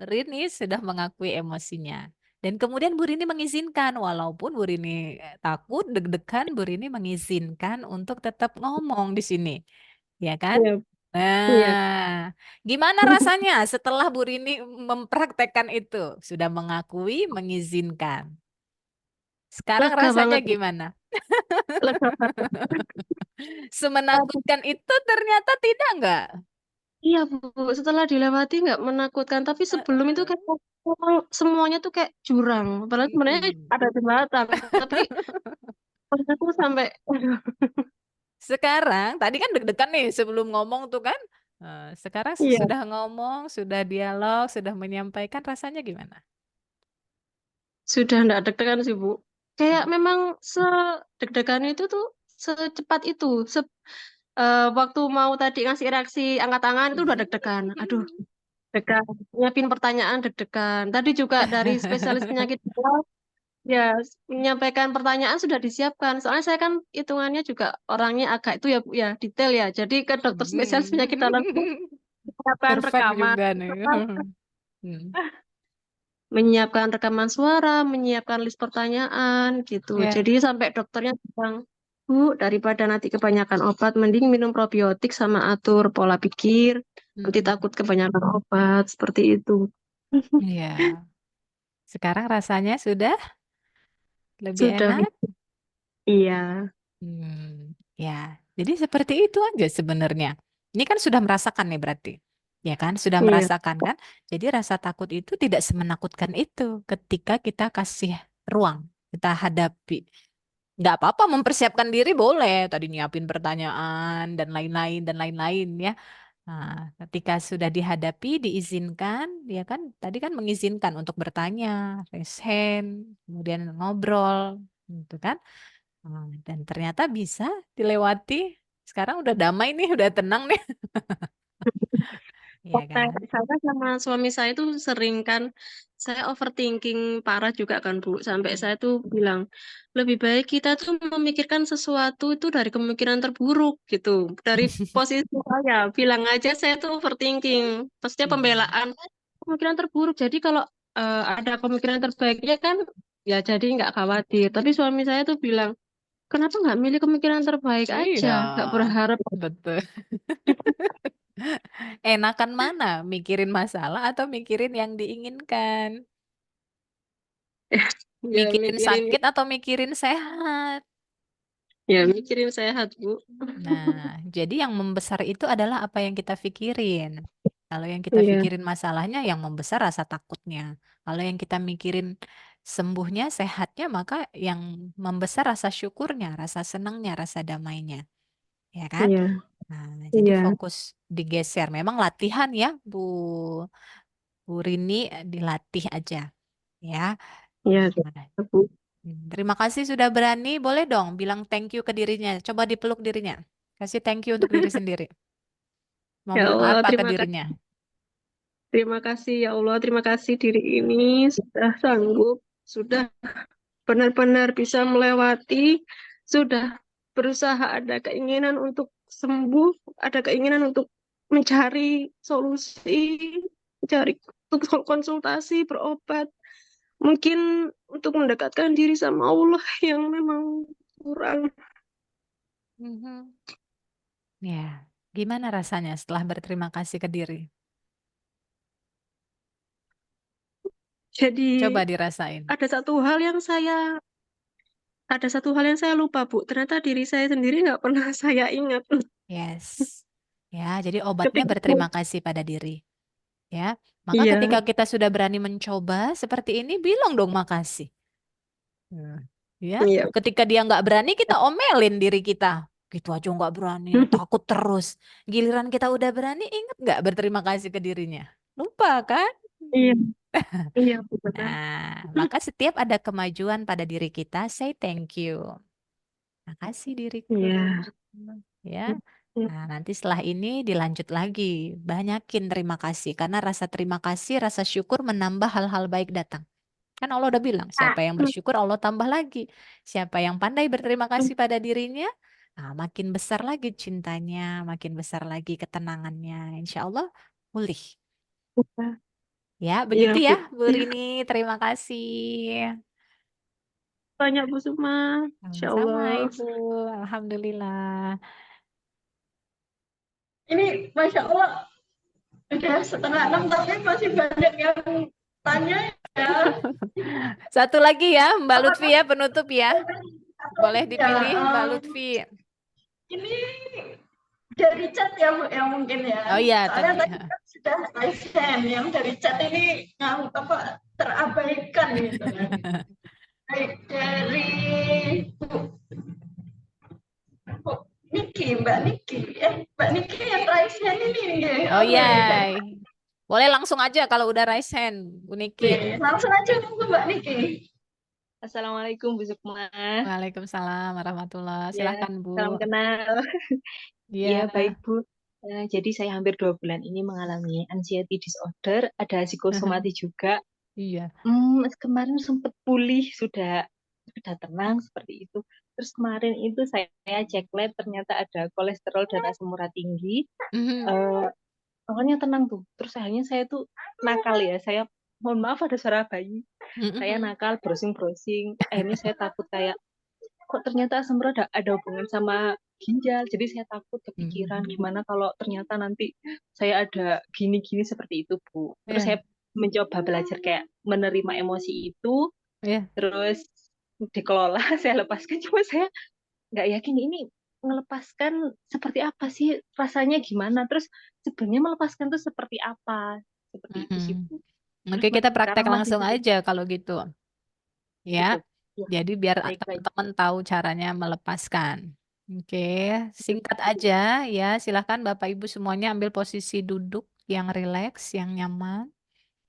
Rini sudah mengakui emosinya. Dan kemudian Bu Rini mengizinkan, walaupun Bu Rini takut, deg-degan, Bu Rini mengizinkan untuk tetap ngomong di sini. Ya kan? Iya, iya. Nah, gimana rasanya setelah Bu Rini mempraktekkan itu? Sudah mengakui, mengizinkan. Sekarang Lega rasanya banget. gimana? Lega banget. Semenakutkan itu ternyata tidak enggak? Iya Bu, setelah dilewati nggak menakutkan, tapi sebelum itu kayak semuanya tuh kayak jurang. Padahal sebenarnya ada jembatan, tapi aku sampai Sekarang, tadi kan deg-degan nih sebelum ngomong tuh kan. Sekarang iya. sudah ngomong, sudah dialog, sudah menyampaikan rasanya gimana? Sudah enggak deg-degan sih, Bu. Kayak memang sedeg-degan itu tuh secepat itu. Waktu mau tadi ngasih reaksi angkat tangan itu udah deg-degan. Aduh, deg-degan. Nyiapin pertanyaan deg-degan. Tadi juga dari spesialis penyakit dalam, ya menyampaikan pertanyaan sudah disiapkan. Soalnya saya kan hitungannya juga orangnya agak itu ya, Bu, ya, detail ya. Jadi ke dokter spesialis penyakit dalam itu menyiapkan Perfect rekaman. juga nih. Hmm. Menyiapkan rekaman suara, menyiapkan list pertanyaan gitu. Ya. Jadi sampai dokternya bilang, Bu, daripada nanti kebanyakan obat, mending minum probiotik sama atur pola pikir. Nanti Hmm. takut kebanyakan obat, seperti itu. Iya. Sekarang rasanya sudah lebih Sudah enak? Iya, Ya, jadi seperti itu aja sebenarnya. Ini kan sudah merasakan nih berarti. Ya kan, sudah iya, merasakan kan? Jadi rasa takut itu tidak semenakutkan itu ketika kita kasih ruang, kita hadapi. Nggak apa-apa mempersiapkan diri boleh, tadi nyiapin pertanyaan dan lain-lain ya. Nah, ketika sudah dihadapi, diizinkan, ya kan? Tadi kan mengizinkan untuk bertanya, raise hand, kemudian ngobrol, gitu kan? Dan ternyata bisa dilewati. Sekarang udah damai nih, udah tenang nih, ya Saya kan? saya sama suami saya tuh sering kan, saya overthinking parah juga kan Bu, sampai saya tuh bilang, lebih baik kita tuh memikirkan sesuatu itu dari kemungkinan terburuk gitu. Dari posisi saya, bilang aja saya tuh overthinking, maksudnya Hmm. pembelaan kemungkinan terburuk. Jadi kalau ada kemungkinan terbaiknya kan, ya jadi nggak khawatir. Tapi suami saya tuh bilang, kenapa nggak milih kemungkinan terbaik aja, Iya, nggak berharap. betul. Enakan mana? Mikirin masalah atau mikirin yang diinginkan? Ya Mikirin mikirin, sakit atau mikirin sehat? ya mikirin sehat Bu. Nah, jadi yang membesar itu adalah apa yang kita pikirin. Kalau yang kita Iya, pikirin masalahnya, yang membesar rasa takutnya. Kalau yang kita mikirin sembuhnya, sehatnya, maka yang membesar rasa syukurnya, rasa senangnya, rasa damainya. Ya kan? iya, Nah, jadi iya, fokus digeser. Memang latihan ya, Bu Rini, dilatih aja. Ya. iya, Nah, Bu. terima kasih sudah berani. Boleh dong bilang thank you ke dirinya. Coba dipeluk dirinya. Kasih thank you untuk diri sendiri. Mau Ya bilang Allah, apa ke dirinya? terima kasih ya Allah, terima kasih diri ini sudah sanggup, sudah benar-benar bisa melewati, sudah berusaha ada keinginan untuk sembuh, ada keinginan untuk mencari solusi, mencari untuk konsultasi, berobat, mungkin untuk mendekatkan diri sama Allah yang memang kurang. Mhm. Ya, gimana rasanya setelah berterima kasih ke diri? Jadi Coba dirasain. ada satu hal yang saya lupa, Bu. Ternyata diri saya sendiri nggak pernah saya ingat. Yes. Ya, jadi obatnya Ketika, berterima kasih pada diri. Ya, maka iya, ketika kita sudah berani mencoba seperti ini, bilang dong makasih. Hmm. Ya, iya, ketika dia nggak berani, kita omelin diri kita. Gitu aja nggak berani, takut terus. Giliran kita udah berani, ingat nggak berterima kasih ke dirinya? Lupa kan? iya, Hmm. iya, Bu, benar. Nah, maka setiap ada kemajuan pada diri kita, say thank you. Makasih diriku. Iya, Ya. iya, Nah, nanti setelah ini dilanjut lagi. Banyakin terima kasih. Karena rasa terima kasih, rasa syukur menambah hal-hal baik datang. Kan Allah udah bilang, siapa yang bersyukur Allah tambah lagi. Siapa yang pandai berterima kasih pada dirinya, nah, makin besar lagi cintanya, makin besar lagi ketenangannya. Insya Allah pulih. Ya, iya, begitu Bu. ya, Bu Iya, Rini. Terima kasih. banyak Bu Sukma. Insya Sama-sama, Allah. Ibu. Alhamdulillah. Ini Masya Allah udah 5:30 tapi masih banyak yang tanya ya. Satu lagi ya, Mbak Lutfi Apakah ya, penutup ya. Boleh ya, dipilih, Mbak Lutfi. ini dari chat ya Bu ya mungkin ya. Oh iya, Soalnya tadi. tadi kan sudah live hand yang dari chat ini apa terabaikan gitu kan. Baik dari Bu Niki, Mbak Niki. Mbak Niki yang raise hand ini nih. Oh iya. Oke. Boleh langsung aja kalau udah raise hand, Bu Niki. Langsung aja monggo Mbak Niki. Assalamualaikum Bu Sukma. Waalaikumsalam warahmatullahi. Ya, Silakan Bu. salam kenal. Ya, Iya. baik Bu. Jadi saya hampir 2 bulan ini mengalami anxiety disorder, ada psikosomatik juga. Iya. Kemarin sempat pulih, sudah tenang seperti itu. Terus kemarin itu saya cek lab, ternyata ada kolesterol dan asam urat tinggi. Mhm. Awalnya tenang tuh. Terus akhirnya saya tuh nakal ya. Saya mohon maaf ada suara bayi. Saya Mhm. nakal, browsing-browsing. Akhirnya saya takut kayak kok ternyata asam urat ada hubungan sama ginjal. Jadi saya takut kepikiran gimana kalau ternyata nanti saya ada gini-gini seperti itu, Bu. Terus Iya. saya mencoba belajar kayak menerima emosi itu. Iya. Terus dikelola, saya lepaskan. Cuma saya nggak yakin ini melepaskan seperti apa sih, rasanya gimana, terus sebenarnya melepaskan tuh seperti apa, seperti itu sih Mm-mm. Bu. Terus Oke, kita masih praktek sekarang masih langsung sering aja kalau gitu. Ya, gitu. Ya, jadi biar baik-baik. teman-teman tahu caranya melepaskan. Oke, Betul. singkat aja ya. Silahkan Bapak Ibu semuanya ambil posisi duduk yang rileks, yang nyaman.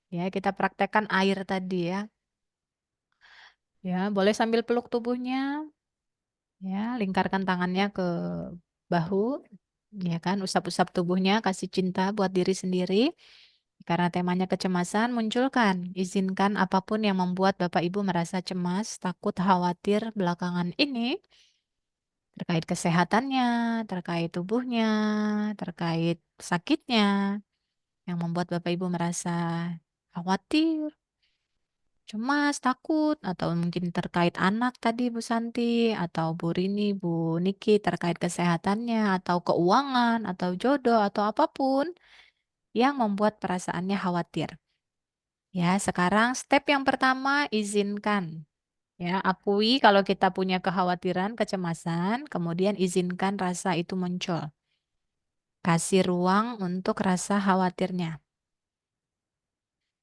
Ya, kita praktekkan air tadi ya. Ya, boleh sambil peluk tubuhnya. Ya, lingkarkan tangannya ke bahu. Ya kan, usap-usap tubuhnya, kasih cinta buat diri sendiri. Karena temanya kecemasan, munculkan, izinkan apapun yang membuat Bapak Ibu merasa cemas, takut, khawatir belakangan ini terkait kesehatannya, terkait tubuhnya, terkait sakitnya, yang membuat Bapak Ibu merasa khawatir, cemas, takut, atau mungkin terkait anak tadi Bu Santi, atau Bu Rini, Bu Niki terkait kesehatannya, atau keuangan, atau jodoh, atau apapun yang membuat perasaannya khawatir. Ya, sekarang step yang pertama izinkan. Ya, akui kalau kita punya kekhawatiran, kecemasan, kemudian izinkan rasa itu muncul. Kasih ruang untuk rasa khawatirnya.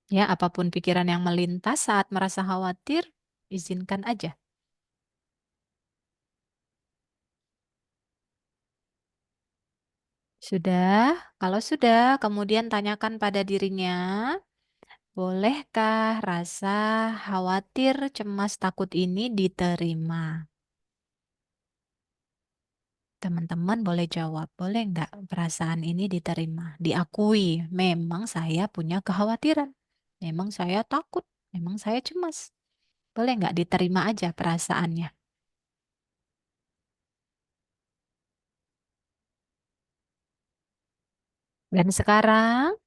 Ya, apapun pikiran yang melintas saat merasa khawatir, izinkan aja. Sudah? Kalau sudah, kemudian tanyakan pada dirinya, bolehkah rasa khawatir, cemas, takut ini diterima? Teman-teman boleh jawab, boleh nggak perasaan ini diterima, diakui, memang saya punya kekhawatiran, memang saya takut, memang saya cemas. Boleh nggak diterima aja perasaannya. Dan sekarang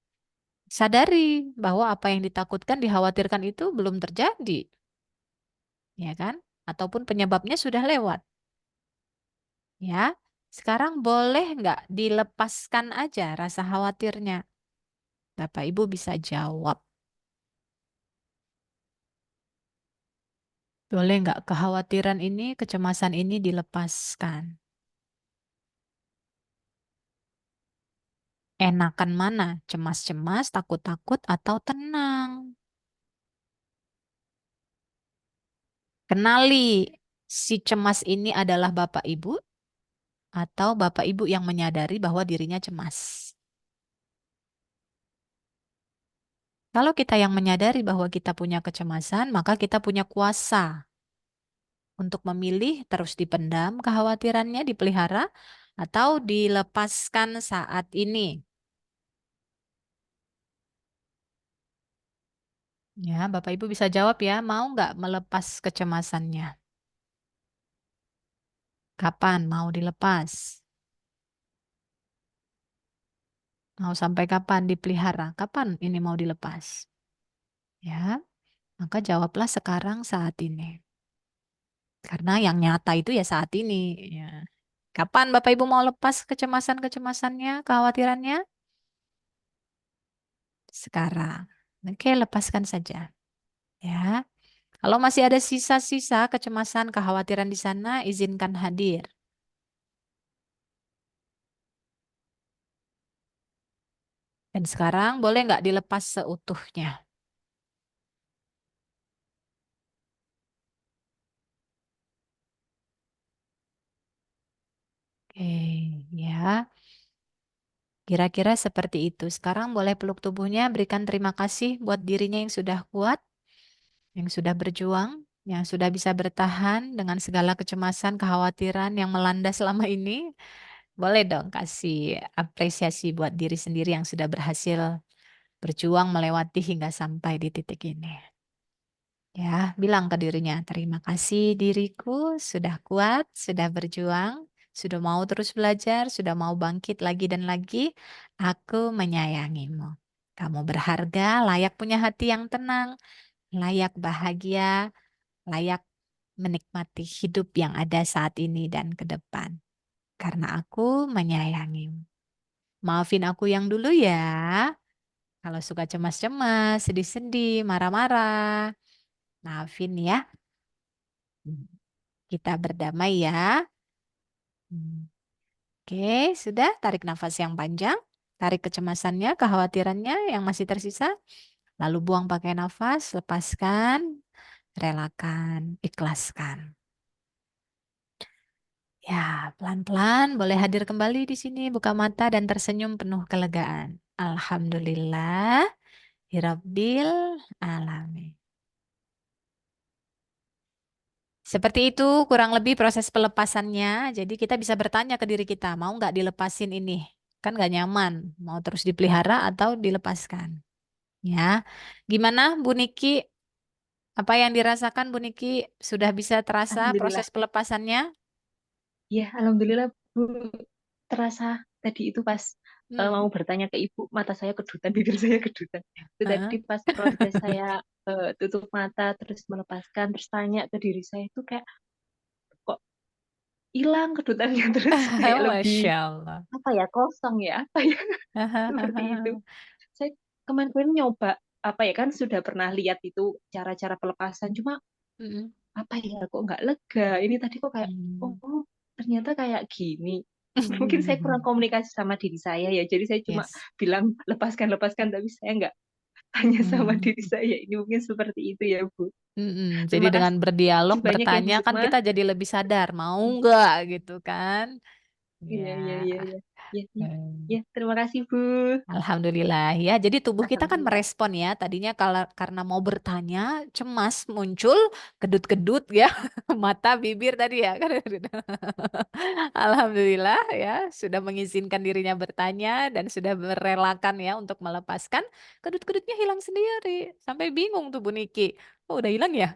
sadari bahwa apa yang ditakutkan, dikhawatirkan itu belum terjadi, ya kan? Ataupun penyebabnya sudah lewat, ya. Sekarang boleh nggak dilepaskan aja rasa khawatirnya? Bapak Ibu bisa jawab. Boleh nggak kekhawatiran ini, kecemasan ini dilepaskan? Enakan mana? Cemas-cemas, takut-takut, atau tenang? Kenali si cemas ini adalah Bapak Ibu atau Bapak Ibu yang menyadari bahwa dirinya cemas. Kalau kita yang menyadari bahwa kita punya kecemasan, maka kita punya kuasa untuk memilih terus dipendam kekhawatirannya, dipelihara, atau dilepaskan saat ini. Ya, Bapak Ibu bisa jawab ya, mau nggak melepas kecemasannya? Kapan mau dilepas? Mau sampai kapan dipelihara? Kapan ini mau dilepas? Ya, maka jawablah sekarang saat ini. Karena yang nyata itu ya saat ini. Ya. Kapan Bapak Ibu mau lepas kecemasan-kecemasannya, kekhawatirannya? Sekarang. Oke, lepaskan saja. Ya. Kalau masih ada sisa-sisa kecemasan, kekhawatiran di sana, izinkan hadir. Dan sekarang boleh nggak dilepas seutuhnya? Oke, ya. Kira-kira seperti itu. Sekarang boleh peluk tubuhnya, berikan terima kasih buat dirinya yang sudah kuat, yang sudah berjuang, yang sudah bisa bertahan dengan segala kecemasan, kekhawatiran yang melanda selama ini. Boleh dong kasih apresiasi buat diri sendiri yang sudah berhasil berjuang melewati hingga sampai di titik ini. Ya, bilang ke dirinya, terima kasih diriku sudah kuat, sudah berjuang, sudah mau terus belajar, sudah mau bangkit lagi dan lagi. Aku menyayangimu. Kamu berharga, layak punya hati yang tenang, layak bahagia, layak menikmati hidup yang ada saat ini dan ke depan. Karena aku menyayangimu. Maafin aku yang dulu ya. Kalau suka cemas-cemas, sedih-sedih, marah-marah. Maafin ya. Kita berdamai ya. Oke, sudah tarik nafas yang panjang. Tarik kecemasannya, kekhawatirannya yang masih tersisa. Lalu buang pakai nafas, lepaskan, relakan, ikhlaskan. Ya, pelan-pelan boleh hadir kembali di sini, buka mata dan tersenyum penuh kelegaan. Alhamdulillah, Rabbil alamin. Seperti itu kurang lebih proses pelepasannya. Jadi kita bisa bertanya ke diri kita, mau nggak dilepasin ini? Kan nggak nyaman, mau terus dipelihara atau dilepaskan. Ya, gimana Bu Niki? Apa yang dirasakan Bu Niki? Sudah bisa terasa Alhamdulillah. proses pelepasannya? Ya, alhamdulillah Bu, terasa tadi itu pas mau bertanya ke Ibu, mata saya kedutan, bibir saya kedutan. Itu tadi pas proses saya tutup mata, terus melepaskan, terus tanya ke diri saya itu kayak kok hilang kedutannya, terus kayak lebih Masya Allah. apa ya, kosong ya, apa ya, seperti itu. Saya kemarin nyoba apa ya, kan sudah pernah lihat itu cara-cara pelepasan, cuma apa ya, kok nggak lega. Ini tadi kok kayak oh ternyata kayak gini. Mungkin saya kurang komunikasi sama diri saya ya, jadi saya cuma Yes. bilang lepaskan, tapi saya nggak tanya sama diri saya. Ini mungkin seperti itu ya Bu. Jadi Terima dengan kasih berdialog, banyak ya Bu bertanya kan Sukma. kita jadi lebih sadar, mau nggak gitu kan? Iya, iya, Ya. iya, iya. Ya, ya. Hmm. Ya, terima kasih Bu. Alhamdulillah ya. Jadi tubuh kita kan Alhamdulillah. merespon ya. Tadinya kalau karena mau bertanya, cemas muncul kedut-kedut ya, mata, bibir tadi ya. Alhamdulillah ya, sudah mengizinkan dirinya bertanya dan sudah merelakan ya untuk melepaskan. Kedut-kedutnya hilang sendiri. Sampai bingung tuh Bu Niki. Oh, udah hilang ya?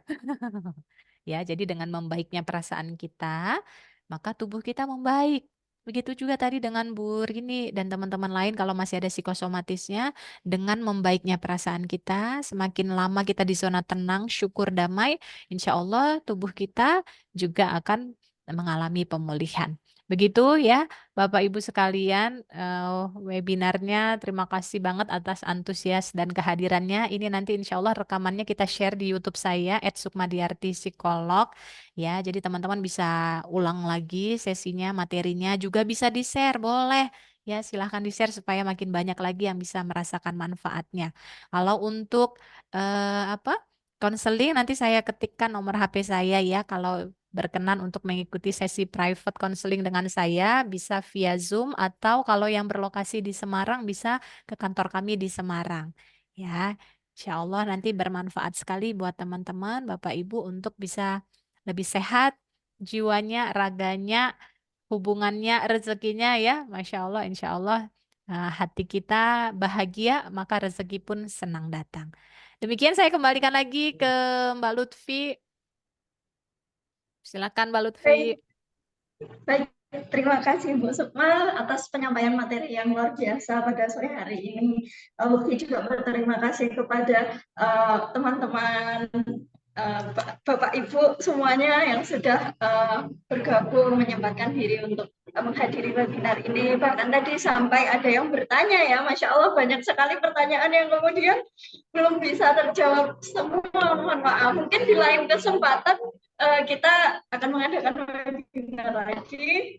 Ya, jadi dengan membaiknya perasaan kita, maka tubuh kita membaik. Begitu juga tadi dengan Bu Rini dan teman-teman lain kalau masih ada psikosomatisnya, dengan membaiknya perasaan kita, semakin lama kita di zona tenang, syukur, damai, insya Allah tubuh kita juga akan mengalami pemulihan. Begitu ya, Bapak Ibu sekalian, webinarnya terima kasih banget atas antusias dan kehadirannya. Ini nanti insya Allah rekamannya kita share di YouTube saya, @sukmadiarti Psikolog. Ya, jadi teman-teman bisa ulang lagi sesinya, materinya juga bisa di-share, boleh. Ya, silahkan di-share supaya makin banyak lagi yang bisa merasakan manfaatnya. Kalau untuk konseling nanti saya ketikkan nomor HP saya ya. Kalau berkenan untuk mengikuti sesi private counseling dengan saya, bisa via Zoom atau kalau yang berlokasi di Semarang bisa ke kantor kami di Semarang. Ya, insya Allah nanti bermanfaat sekali buat teman-teman, Bapak Ibu untuk bisa lebih sehat jiwanya, raganya, hubungannya, rezekinya ya. Masya Allah, insya Allah hati kita bahagia, maka rezeki pun senang datang. Demikian saya kembalikan lagi ke Mbak Lutfi. Silakan Mbak Lutfi. Baik, terima kasih Bu Sukma atas penyampaian materi yang luar biasa pada sore hari ini. Lutfi juga berterima kasih kepada teman-teman Bapak Ibu semuanya yang sudah bergabung menyempatkan diri untuk menghadiri webinar ini. Bahkan tadi sampai ada yang bertanya ya, Masya Allah banyak sekali pertanyaan yang kemudian belum bisa terjawab semua. Mohon maaf, mungkin di lain kesempatan kita akan mengadakan webinar lagi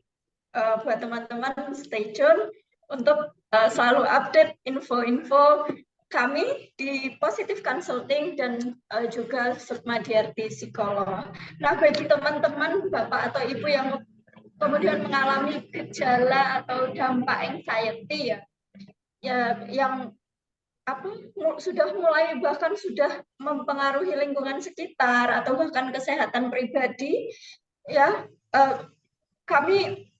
buat teman-teman, stay tune untuk selalu update info-info kami di Positive Consulting dan juga Sukmadiarti Psikolog. Nah, bagi teman-teman, Bapak atau Ibu yang kemudian mengalami gejala atau dampak anxiety ya yang sudah mulai bahkan sudah mempengaruhi lingkungan sekitar atau bahkan kesehatan pribadi ya, kami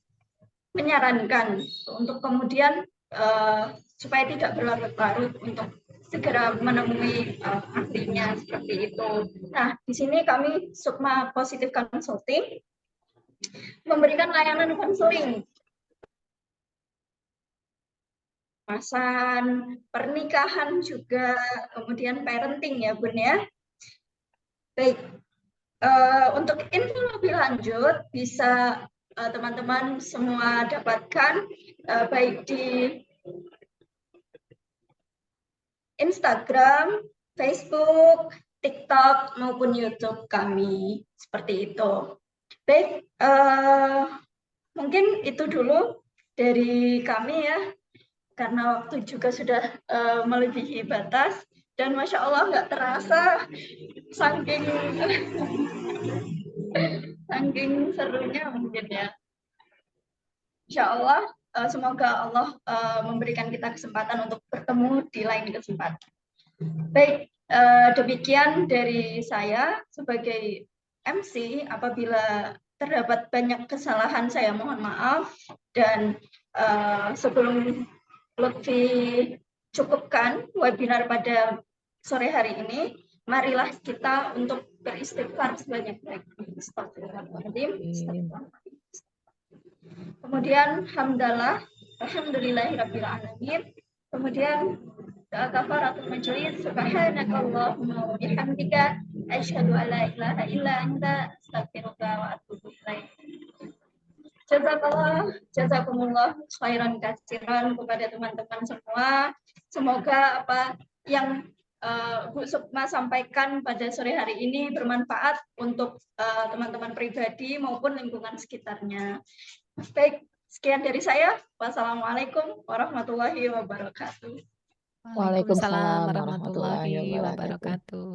menyarankan untuk kemudian supaya tidak berlarut-larut untuk segera menemui ahlinya seperti itu. Nah, di sini kami Sukma Positive Consulting memberikan layanan konseling pernikahan juga, kemudian parenting ya Bun ya. Baik, untuk info lebih lanjut bisa teman-teman semua dapatkan baik di Instagram, Facebook, TikTok maupun YouTube kami. Seperti itu. Baik, mungkin itu dulu dari kami ya, karena waktu juga sudah melebihi batas. Dan Masya Allah nggak terasa saking serunya mungkin ya. Insya Allah semoga Allah memberikan kita kesempatan untuk bertemu di lain kesempatan. Baik, demikian dari saya sebagai MC. Apabila terdapat banyak kesalahan saya mohon maaf, dan sebelum Lutfi cukupkan webinar pada sore hari ini, marilah kita untuk beristighfar sebanyak-banyaknya. Astagfirullahaladzim. Kemudian hamdalah, alhamdulillahirabbil alamin. Kemudian kafaratul majlis, subhanakallahumma wa bihamdika asyhadu an la ilaha illa anta astaghfiruka wa atubu ilaik. Jazakumullah khairan katsiran kepada teman-teman semua. Semoga apa yang Bu Sukma sampaikan pada sore hari ini bermanfaat untuk teman-teman pribadi maupun lingkungan sekitarnya. Baik, sekian dari saya. Wassalamualaikum warahmatullahi wabarakatuh. Waalaikumsalam Waalaikumsalam warahmatullahi warahmatullahi wabarakatuh. wabarakatuh.